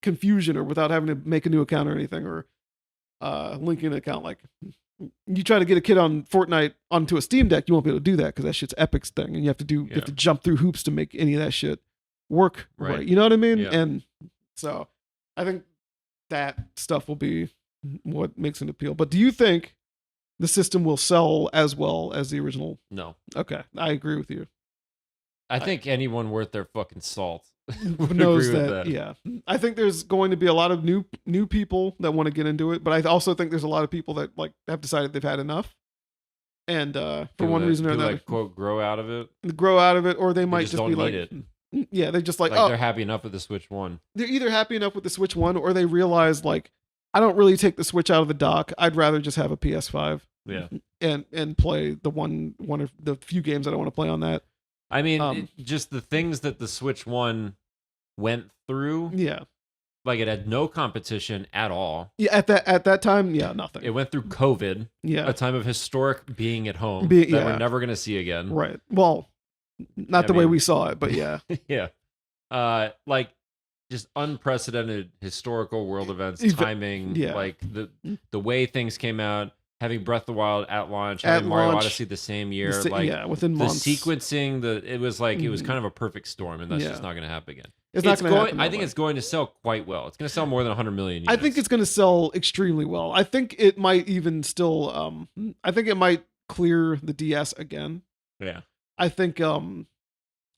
confusion or without having to make a new account or anything or link an account. Like you try to get a kid on Fortnite onto a Steam Deck, you won't be able to do that because that shit's Epic's thing, and you have to jump through hoops to make any of that shit work right. You know what I mean? Yeah. And so I think that stuff will be what makes an appeal. But do you think the system will sell as well as the original? No. Okay, I agree with you. I think anyone worth their fucking salt knows that. Yeah, I think there's going to be a lot of new people that want to get into it, but I also think there's a lot of people that like have decided they've had enough, and for one reason or another, like, quote, grow out of it, or they might just be like, yeah, they just like they're happy enough with the Switch 1. They're either happy enough with the Switch 1, or they realize like, I don't really take the Switch out of the dock. I'd rather just have a PS5. Yeah, and play the one of the few games that I want to play on that. I mean, just the things that the Switch 1 went through. Yeah. Like it had no competition at all. Yeah, at that time, yeah, nothing. It went through COVID. Yeah. A time of historic being at home that we're never going to see again. Right. Well, not the way we saw it, but yeah. Yeah. Like just unprecedented historical world events, timing, like the way things came out. Having Breath of the Wild at launch, having Mario Odyssey the same year, within months. The sequencing, it was like it was kind of a perfect storm, and that's just not going to happen again. It's not going to happen. I think it's going to sell quite well. It's going to sell more than 100 million units. I think it's going to sell extremely well. I think it might even still. I think it might clear the DS again. Yeah. I think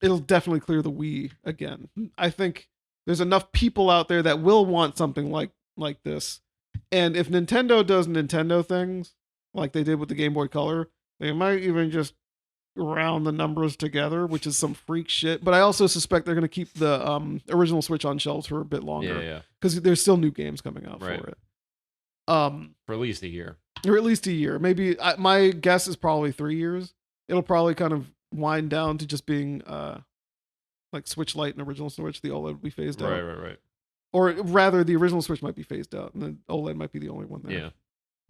it'll definitely clear the Wii again. I think there's enough people out there that will want something like this. And if Nintendo does Nintendo things like they did with the Game Boy Color, they might even just round the numbers together, which is some freak shit. But I also suspect they're going to keep the original Switch on shelves for a bit longer. Because there's still new games coming out for it. For at least a year. Or at least a year. Maybe my guess is probably 3 years. It'll probably kind of wind down to just being like Switch Lite and original Switch. The OLED will be phased out. Right. Or rather, the original Switch might be phased out, and the OLED might be the only one there. Yeah.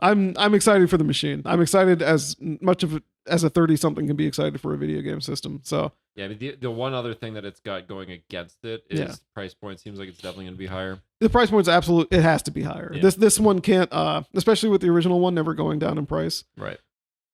I'm excited for the machine. I'm excited as much of it as a 30-something can be excited for a video game system. So yeah, I mean, the one other thing that it's got going against it is price point. Seems like it's definitely going to be higher. The price point's absolute. It has to be higher. Yeah. This one can't, especially with the original one never going down in price. Right.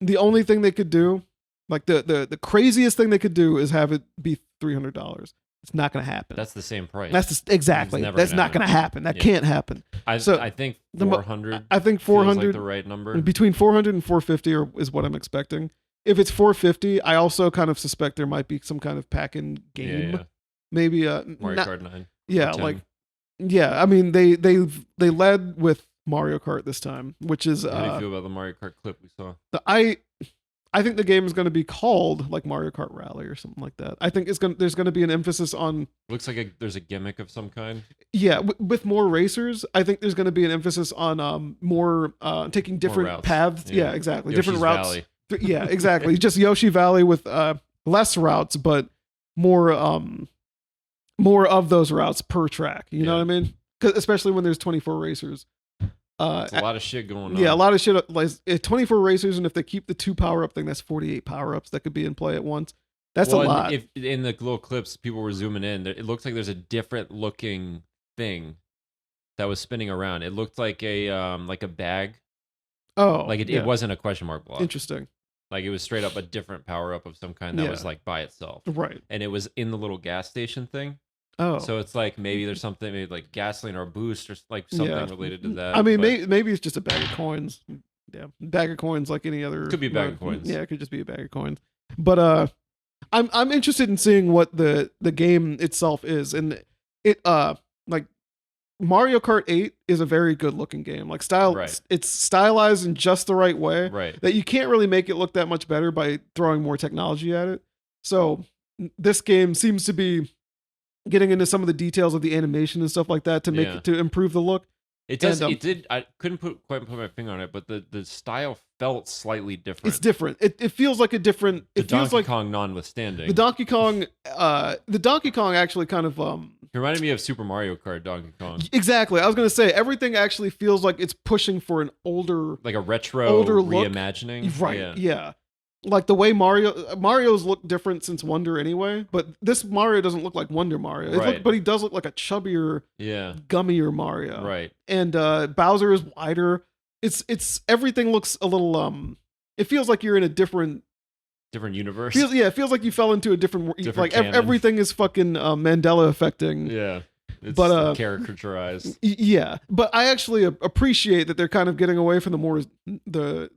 The only thing they could do, like the craziest thing they could do, is have it be $300. It's not going to happen. That's the same price. Exactly. That's not going to happen. That can't happen. I think 400. I think 400 feels like the right number. Between 400 and 450 is what I'm expecting. If it's 450, I also kind of suspect there might be some kind of pack-in game. Yeah. Maybe Mario Kart 9. Yeah, I mean they led with Mario Kart this time, which is How do you feel about the Mario Kart clip we saw? I think the game is going to be called like Mario Kart Rally or something like that. I think there's going to be an emphasis on. Looks like there's a gimmick of some kind. Yeah, with more racers, I think there's going to be an emphasis on more taking different paths. Yeah, exactly. Yoshi's different routes. Valley. Yeah, exactly. Just Yoshi Valley with less routes, but more of those routes per track. You know what I mean? 'Cause especially when there's 24 racers. It's a lot of shit going on. Yeah, a lot of shit. Like 24 racers, and if they keep the 2 power-up thing, that's 48 power-ups that could be in play at once. That's a lot. If in the little clips people were zooming in, it looks like there's a different looking thing that was spinning around. It looked like a bag. Oh, like it wasn't a question mark block. Interesting. Like it was straight up a different power-up of some kind that was like by itself. Right. And it was in the little gas station thing. Oh. So it's like maybe there's something maybe like gasoline or a boost or like something related to that. I mean, maybe it's just a bag of coins. Yeah, bag of coins like any other. Could be a bag of coins. Yeah, it could just be a bag of coins. But I'm interested in seeing what the game itself is, and it like Mario Kart 8 is a very good looking game. Like it's stylized in just the right way. Right. That you can't really make it look that much better by throwing more technology at it. So this game seems to be getting into some of the details of the animation and stuff like that to make it to improve the look. It does. It did. I couldn't quite put my finger on it, but the style felt slightly different. It's different. It feels like a different. It feels Donkey like Kong notwithstanding. The Donkey Kong actually kind of It reminded me of Super Mario Kart Donkey Kong. Exactly. I was gonna say everything actually feels like it's pushing for an older, like a retro reimagining. Look. Right. Yeah. Like the way Mario's look different since Wonder anyway, but this Mario doesn't look like Wonder Mario. But he does look like a chubbier, gummier Mario. Right. And Bowser is wider. It's everything looks a little it feels like you're in a different universe. It feels like you fell into a different like everything is fucking Mandela affecting. Yeah. It's caricaturized. Yeah, but I actually appreciate that they're kind of getting away from the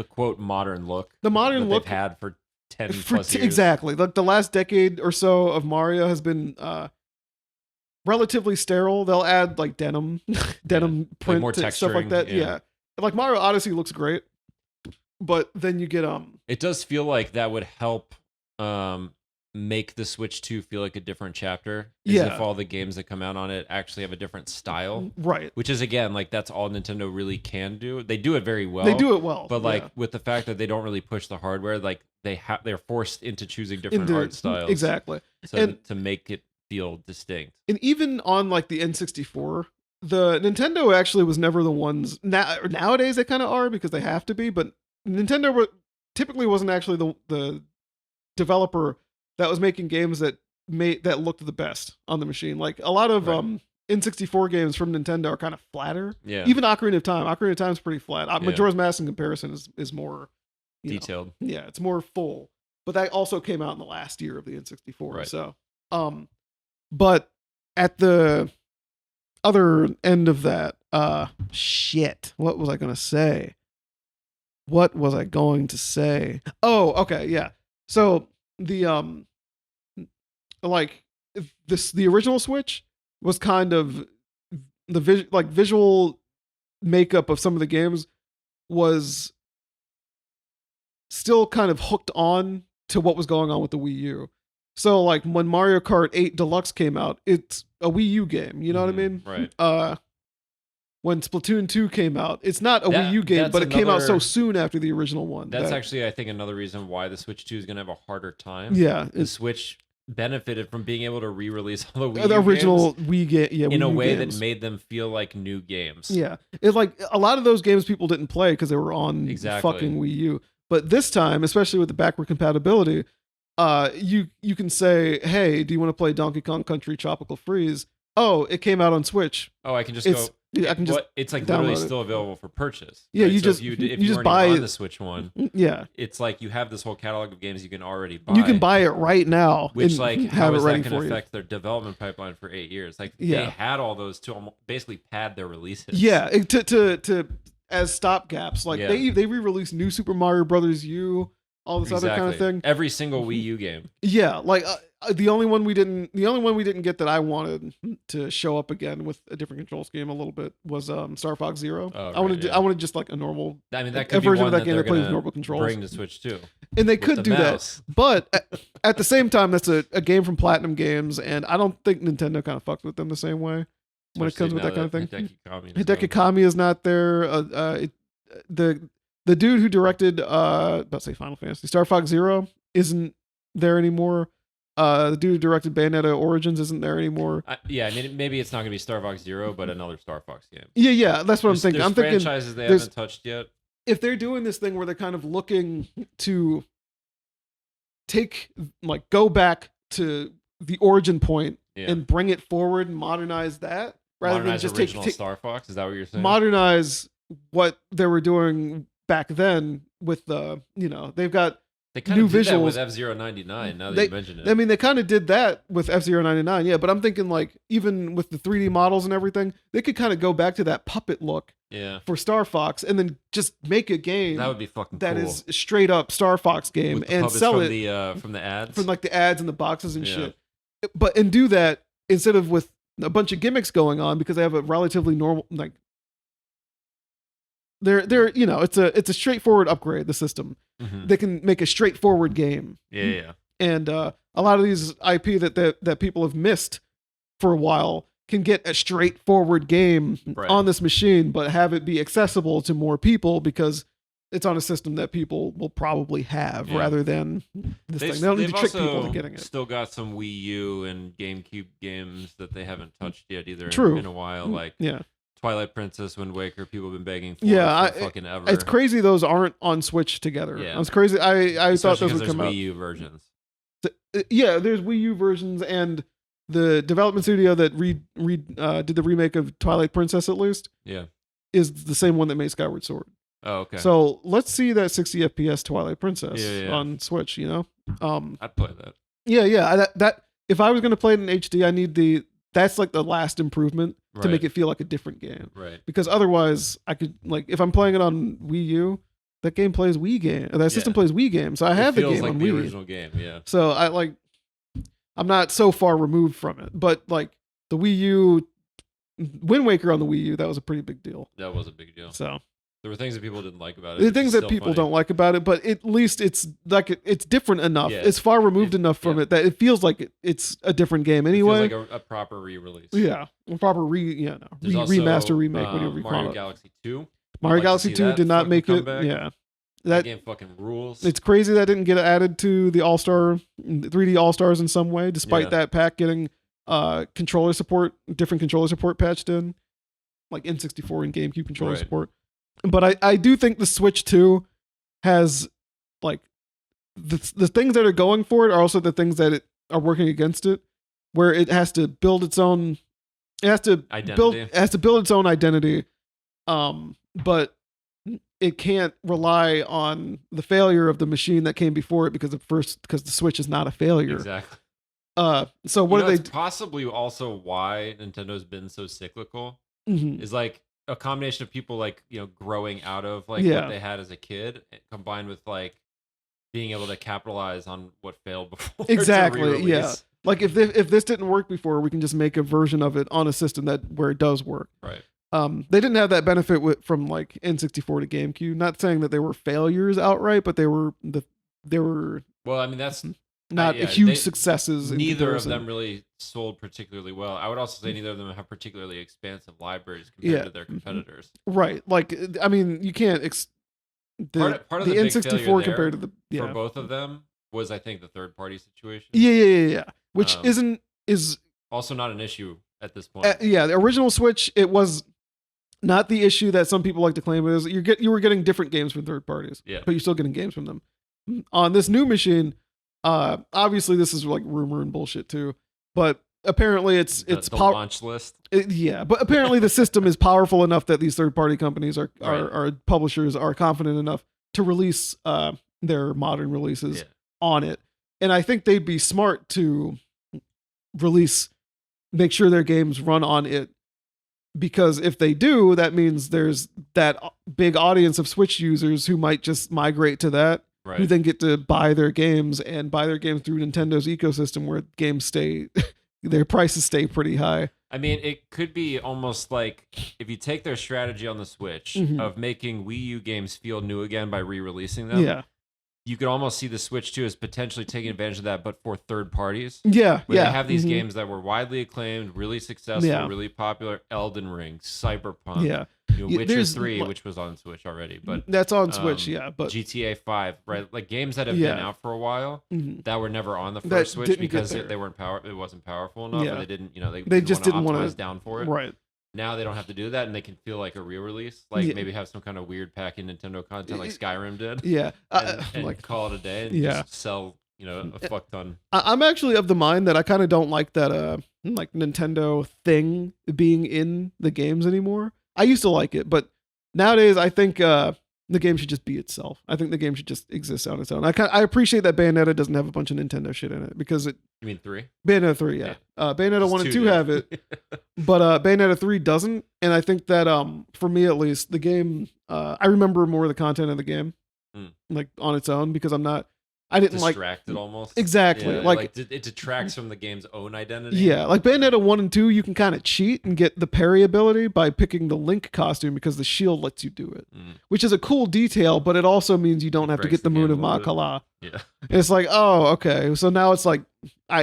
quote modern look. The modern look they've had for 10 plus years. Exactly. Like the last decade or so of Mario has been relatively sterile. They'll add like denim print like more to stuff like that. Yeah. Like Mario Odyssey looks great, but then you get It does feel like that would help make the Switch 2 feel like a different chapter. If all the games that come out on it actually have a different style. Right. Which is, again, like that's all Nintendo really can do. They do it very well. They do it well. But like with the fact that they don't really push the hardware, like they're forced into choosing different art styles. Exactly. So to make it feel distinct. And even on like the N64, the Nintendo actually was never the ones. Nowadays they kind of are because they have to be, but Nintendo typically wasn't actually the developer that was making games that looked the best on the machine. Like a lot of N64 games from Nintendo are kind of flatter. Yeah. Even Ocarina of Time is pretty flat. Majora's Mask in comparison is more detailed. Yeah, it's more full. But that also came out in the last year of the N64. Right. So, but at the other end of that, shit. What was I going to say? Oh, okay, yeah. So the like the original Switch was kind of the visual makeup of some of the games was still kind of hooked on to what was going on with the Wii U. So like when Mario Kart 8 Deluxe came out, it's a Wii U game. You know what I mean? Right. When Splatoon 2 came out, it's not a Wii U game, but it came out so soon after the original one. That's actually, I think, another reason why the Switch 2 is going to have a harder time. Yeah. The Switch benefited from being able to re-release all the Wii the U original games Wii game, yeah, in Wii a U way games. that made them feel like new games. Yeah. It's like a lot of those games people didn't play because they were on Exactly. fucking Wii U. But this time, especially with the backward compatibility, you can say, hey, do you want to play Donkey Kong Country Tropical Freeze? Oh, it came out on Switch. Oh, I can just go. I can just it's like literally download it. still available for purchase. Yeah, right? you So just if you you just weren't buy even it. on the Switch one. Yeah, it's like you have this whole catalog of games you can already buy. you can buy it right now, which and like have how it is ready that for going to you. affect their development pipeline for 8 years? Like they Yeah. had all those to basically pad their releases. Yeah, to as stopgaps. Like Yeah. they re-released New Super Mario Brothers U, all this other kind of thing. Every single Wii U game. Yeah, like the only one we didn't get that I wanted to show up again with a different control scheme a little bit was Star Fox Zero. Oh, I wanted right, I wanted just like a normal I mean, that a could be version one of that game they're that plays gonna normal controls. bring to Switch too. And they with could the do mouse. that, but at the same time, that's a game from Platinum Games, and I don't think Nintendo kind of fucks with them the same way when it comes with that kind of thing. Hideki Kami is not there. The dude who directed about to say Final Fantasy Star Fox Zero isn't there anymore. The dude who directed Bayonetta Origins isn't there anymore. Yeah, I mean, maybe it's not going to be Star Fox Zero, but another Star Fox game. Yeah, that's what I'm thinking. There's I'm thinking franchises they haven't touched yet. If they're doing this thing where they're kind of looking to go back to the origin point and bring it forward and modernize that rather Modernize than just original take Star Fox. Is that what you're saying? modernize what they were doing back then with the they've got they kind new of did visuals that with F-099. Now that you mention it, I mean, they kind of did that with F-099, yeah. But I'm thinking like even with the 3D models and everything, they could kind of go back to that puppet look, for Star Fox, and then just make a game that would be fucking that cool. is straight up Star Fox game With the and puppets sell from it from the ads, from like the ads and the boxes and shit. But and do that instead of with a bunch of gimmicks going on because they have a relatively normal like. They're it's a straightforward upgrade the system. Mm-hmm. They can make a straightforward game. Yeah. And a lot of these IP that people have missed for a while can get a straightforward game on this machine, but have it be accessible to more people because it's on a system that people will probably have rather than this thing. They don't need to trick people into getting it. Still got some Wii U and GameCube games that they haven't touched yet either. True. In a while, like Twilight Princess, Wind Waker, people have been begging for for fucking ever. It's crazy those aren't on Switch together. Yeah. It's crazy. I thought those would come out. Wii U versions. Yeah, there's Wii U versions, and the development studio that did the remake of Twilight Princess at least is the same one that made Skyward Sword. Oh, okay. So let's see that 60 FPS Twilight Princess on Switch. I'd play that. Yeah. That if I was going to play it in HD, I need that's like the last improvement to make it feel like a different game. Right. Because otherwise, I could if I'm playing it on Wii U, that game plays Wii game. That system plays Wii games. So I have the game like on the Wii. Original game. Yeah. So I'm not so far removed from it, but like the Wii U, Wind Waker on the Wii U, that was a pretty big deal. That was a big deal. So there were things that people didn't like about it. The things that people don't like about it, but at least it's like it's different enough. Yeah. It's far removed enough from it that it feels like it's a different game anyway. It feels like a proper re-release. Yeah, a proper remaster, remake, whatever you call it. Mario Galaxy 2. Mario Galaxy 2 did not make it. Comeback. Yeah. That game fucking rules. It's crazy that didn't get added to the 3D All-Stars in some way, despite that pack getting different controller support patched in, like N64 and GameCube controller support. But I do think the Switch 2 has like the things that are going for it are also the things that are working against it, where it has to build its own. It has to build its own identity, but it can't rely on the failure of the machine that came before it because the Switch is not a failure. Exactly. So what are they? Possibly also why Nintendo's been so cyclical is like a combination of people growing out of what they had as a kid, combined with being able to capitalize on what failed before. Exactly. Yeah. Like if this didn't work before, we can just make a version of it on a system where it does work. Right. They didn't have that benefit from like N64 to GameCube. Not saying that they were failures outright, but they were. Well, I mean, that's not huge successes. Neither of them really sold particularly well. I would also say neither of them have particularly expansive libraries compared to their competitors. Right. Like, I mean, you can't. Part of the N64 compared to the for both of them was, I think, the third party situation. Yeah. Which is also not an issue at this point. The original Switch, it was not the issue that some people like to claim it is. You were getting different games from third parties, but you're still getting games from them. On this new machine, obviously this is like rumor and bullshit too, but apparently it's the launch list. But apparently the system is powerful enough that these third party companies are publishers are confident enough to release their modern releases on it, and I think they'd be smart to make sure their games run on it. Because if they do, that means there's that big audience of Switch users who might just migrate to that, who then get to buy their games through Nintendo's ecosystem where their prices stay pretty high. I mean, it could be almost like if you take their strategy on the Switch of making Wii U games feel new again by re-releasing them. Yeah. You could almost see the Switch 2 as potentially taking advantage of that, but for third parties. Yeah, They have these games that were widely acclaimed, really successful, really popular. Elden Ring, Cyberpunk, Witcher 3, which was on Switch already, but that's on Switch, but GTA 5, right? Like games that have been out for a while that were never on the first Switch because they weren't it wasn't powerful enough, or they didn't, they just didn't want to optimize down for it, right? Now they don't have to do that, and they can feel like a re-release. Like maybe have some kind of weird packing Nintendo content, like Skyrim did. Yeah, and like call it a day, and just sell a fuck ton. I'm actually of the mind that I kind of don't like that like Nintendo thing being in the games anymore. I used to like it, but nowadays I think the game should just be itself. I think the game should just exist on its own. I appreciate that Bayonetta doesn't have a bunch of Nintendo shit in it because it. You mean 3? Bayonetta 3, yeah. Bayonetta 1 and 2 have it, but Bayonetta 3 doesn't. And I think that for me at least, the game I remember more of the content of the game, like on its own, because I didn't distracted almost. Exactly. Like it detracts from the game's own identity. Yeah, like Bayonetta 1 and 2, you can kind of cheat and get the parry ability by picking the Link costume because the shield lets you do it, which is a cool detail, but it also means you don't have to get the Moon of Makala. Yeah. And it's like, oh, okay. So now it's like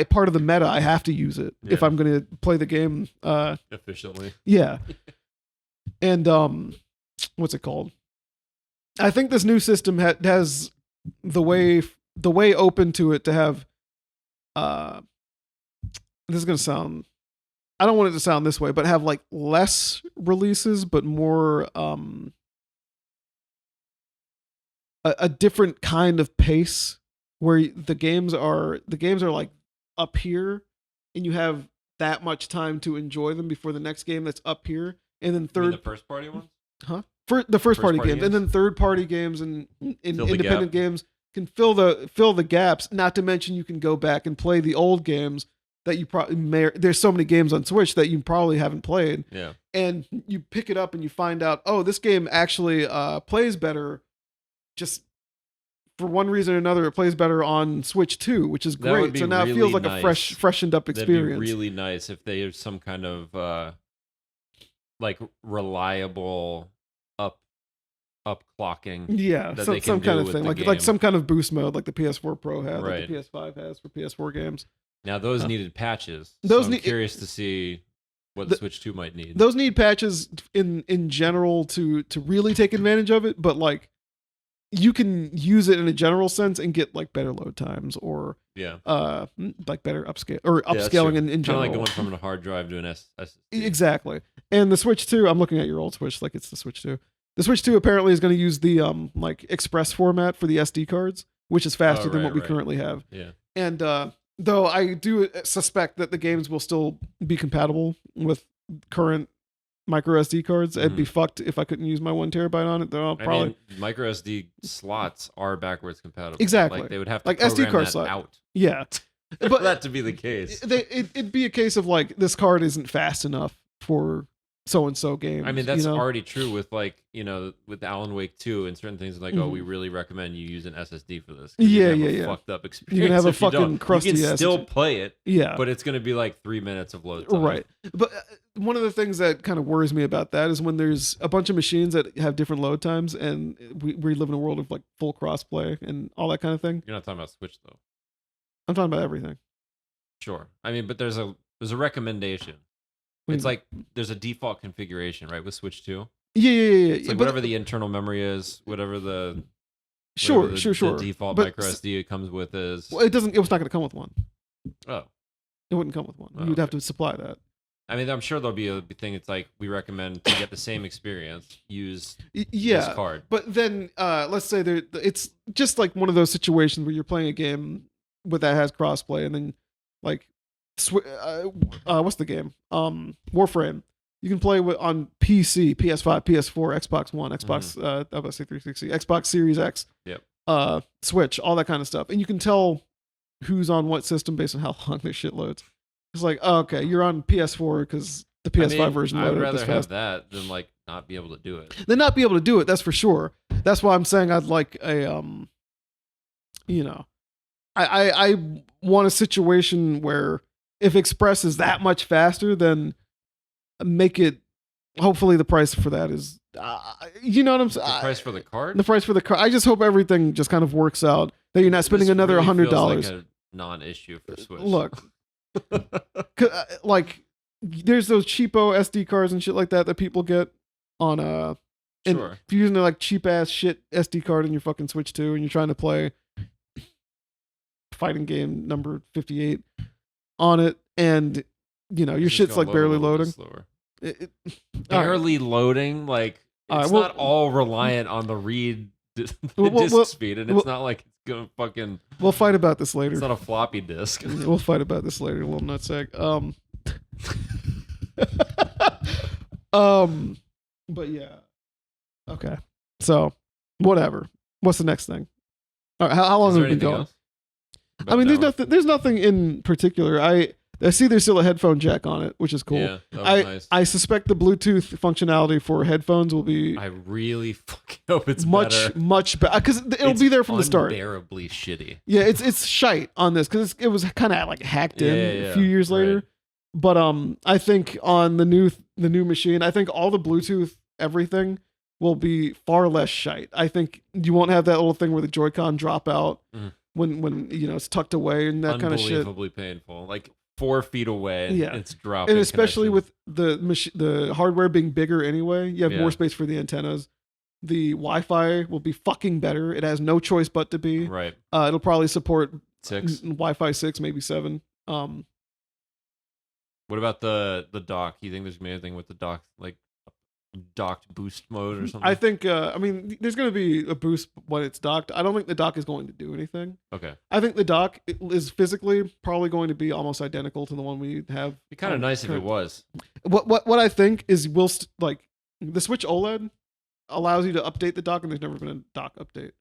part of the meta, I have to use it if I'm going to play the game efficiently. Yeah. And what's it called? I think this new system has the way open to it to have this is going to sound, I don't want it to sound this way, but have like less releases but more a different kind of pace where the games are like up here and you have that much time to enjoy them before the next game that's up here, and then the first party ones, for the first party games, and then third party games and independent games can fill the gaps. Not to mention you can go back and play the old games that you probably there's so many games on Switch that you probably haven't played. Yeah. And you pick it up and you find out, oh, this game actually plays better. Just for one reason or another, it plays better on Switch 2, which is great. So now it feels like a freshened up experience. That'd be really nice if they have some kind of like reliable up clocking. Yeah, some kind of thing, like some kind of boost mode, like the PS4 Pro has, like the PS5 has for PS4 games. Now those needed patches. I'm curious to see what the Switch 2 might need. Those need patches in general to really take advantage of it, but like you can use it in a general sense and get like better load times or like better upscaling in general. Kind of like going from a hard drive to an SSD. Exactly. And the Switch 2, I'm looking at your old Switch like it's the Switch 2. The Switch 2 apparently is going to use the like express format for the SD cards, which is faster than what we currently have. Yeah. And though I do suspect that the games will still be compatible with current micro SD cards. It'd be fucked if I couldn't use my 1 terabyte on it. Though I'll probably micro SD slots are backwards compatible. Exactly. Like they would have to like program SD card that slot out. Yeah. But that to be the case. It'd be a case of like this card isn't fast enough for so and so games. I mean, that's you know? already true with like, with Alan Wake 2 and certain things like, oh, we really recommend you use an SSD for this. 'Cause Yeah, you're gonna have yeah, a yeah. fucked up experience. You're gonna have a if you don't. fucking crusty You can ass still situ- play it, Yeah, but it's gonna be like 3 minutes of load time. right. But one of the things that kind of worries me about that is when there's a bunch of machines that have different load times, and we live in a world of like full crossplay and all that kind of thing. You're not talking about Switch though. I'm talking about everything. Sure. I mean, but there's a recommendation. It's like there's a default configuration, right, with Switch 2. Yeah. It's like whatever the internal memory is, whatever the sure. the default But micro SD it comes with is. Well, it was not going to come with one. Oh, It wouldn't come with one. Oh, You'd have okay. to supply that. I mean, I'm sure there'll be a thing. It's like we recommend to get the same experience, use Yeah. this card. But then, let's say it's just like one of those situations where you're playing a game that has crossplay, and then like, what's the game? Warframe. You can play on PC, PS5, PS4, Xbox One, Xbox. I was about to say 360, Xbox Series X. Yep. Switch, all that kind of stuff, and you can tell who's on what system based on how long this shit loads. It's like, oh, okay, you're on PS4 because the PS5 version I'd loaded rather this have fast. that than like not be able to do it. Then not be able to do it, that's for sure. That's why I'm saying I'd like a I want a situation where if Express is that much faster, then make it. Hopefully, the price for that is, you know what I'm saying. The price for the card. The price for the card. I just hope everything just kind of works out. That you're not spending This another really $100. feels like a non-issue for Switch. Look, like there's those cheapo SD cards and shit like that people get on and Sure. if you're using a like cheap ass shit SD card in your fucking Switch 2 and you're trying to play fighting game number 58 on it, and your It's just shit's gonna like load a barely little bit loading. slower. All right. Barely loading, like All right, it's well- not all reliant on the read the Well, disk speed, and it's well- not like it's gonna fucking. We'll fight about this later. It's not a floppy disk. We'll fight about this later, little nutsack. But yeah. Okay. So, whatever. What's the next thing? All right, how long Is have there we been anything going? else? I mean, About there's nothing in particular. I see there's still a headphone jack on it, which is cool. Yeah, that was nice. I suspect the Bluetooth functionality for headphones will be I really fucking hope it's much better. better because it'll It's be there from the start. Unbearably shitty. Yeah, it's shite on this because it was kind of like hacked in Yeah, a few years later. right. But I think on the new machine, I think all the Bluetooth everything will be far less shite. I think you won't have that little thing where the Joy-Con drop out Mhm. when it's tucked away and that kind of shit. Unbelievably painful. Like 4 feet away, Yeah. it's dropping. And especially connection. with the hardware being bigger anyway, you have Yeah. more space for the antennas. The Wi-Fi will be fucking better. It has no choice but to be. right It'll probably support 6. Wi-Fi 6, maybe 7. What about the dock? You think there's gonna be anything with the dock, like docked boost mode or something? I think there's going to be a boost when it's docked. I don't think the dock is going to do anything. Okay. I think the dock is physically probably going to be almost identical to the one we have. It'd be kind of nice if it was. What I think is like the Switch OLED allows you to update the dock, and there's never been a dock update.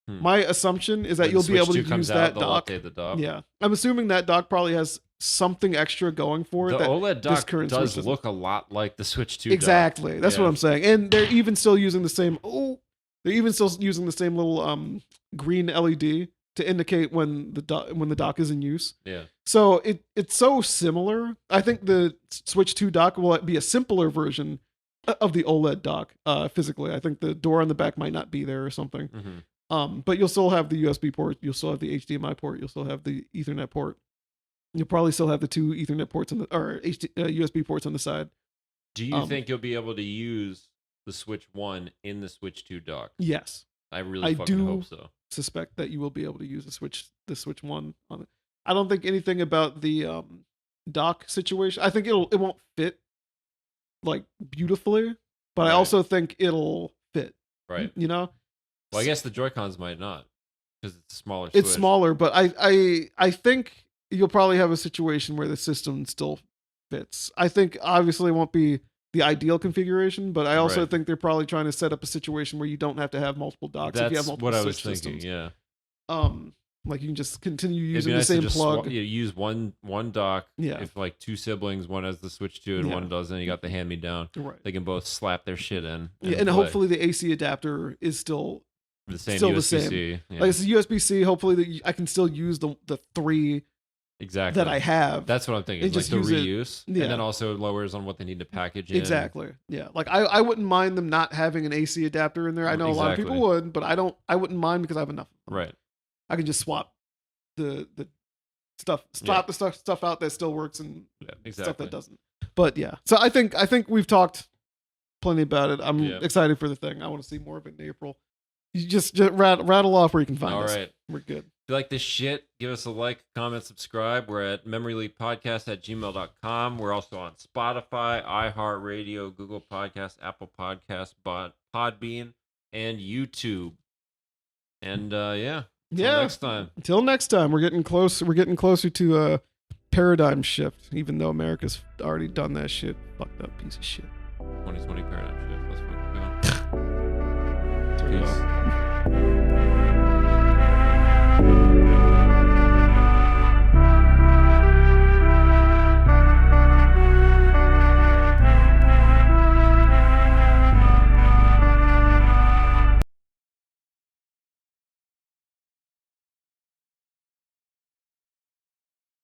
My assumption is that When you'll the be able Switch to 2 comes use out, that they'll dock. update the dock. Yeah, I'm assuming that dock probably has something extra going for it. The that OLED this dock current does Switch doesn't. look a lot like the Switch 2 dock. Exactly. That's what Yeah. I'm saying. And they're even still using the same. They're even still using the same little green LED to indicate when the dock is in use. Yeah. So it's so similar. I think the Switch 2 dock will be a simpler version of the OLED dock physically. I think the door on the back might not be there or something. Mm-hmm. But you'll still have the USB port. You'll still have the HDMI port. You'll still have the Ethernet port. You'll probably still have the 2 Ethernet ports or USB ports on the side. Do you think you'll be able to use the Switch 1 in the Switch 2 dock? Yes. I really fucking hope so. Suspect that you will be able to use the Switch 1 on it. I don't think anything about the dock situation. I think it won't fit like beautifully, but I Right. also think it'll fit. Right. You know? Well, I guess the Joy-Cons might not because it's a smaller It's Switch. smaller, but I think you'll probably have a situation where the system still fits. I think obviously it won't be the ideal configuration, but I also Right. think they're probably trying to set up a situation where you don't have to have multiple docks if you have That's multiple what I was Switch thinking. systems. Yeah. Like you can just continue It'd using be the nice to same just plug. use one dock. Yeah. If like two siblings, one has the Switch 2 and Yeah. one doesn't, you got the hand me down. Right. They can both slap their shit in. Yeah, and play. hopefully the AC adapter is still the same still the USB-C. Yeah. like it's a USB-C. Hopefully I can still use the 3 exactly that I have. That's what I'm thinking. And Like just the use it. reuse, Yeah. and then also lowers on what they need to package in. Exactly. Yeah. Like I wouldn't mind them not having an AC adapter in there. I know a lot of people would, but I wouldn't mind because I have enough of them. Right. I can just swap the stuff the stuff out that still works and stuff that doesn't. But yeah. So I think we've talked plenty about it. I'm excited for the thing. I want to see more of it in April. You just rattle off where you can find us. All right. We're good. If you like this shit, give us a like, comment, subscribe. We're at memoryleakpodcast@gmail.com. We're also on Spotify, iHeartRadio, Google Podcasts, Apple Podcasts, Podbean, and YouTube. And next time. Until next time, we're getting close. We're getting closer to a paradigm shift, even though America's already done that shit. Fucked up piece of shit. 2020 paradigm shift. Let's fucking go. Turn it Peace. off.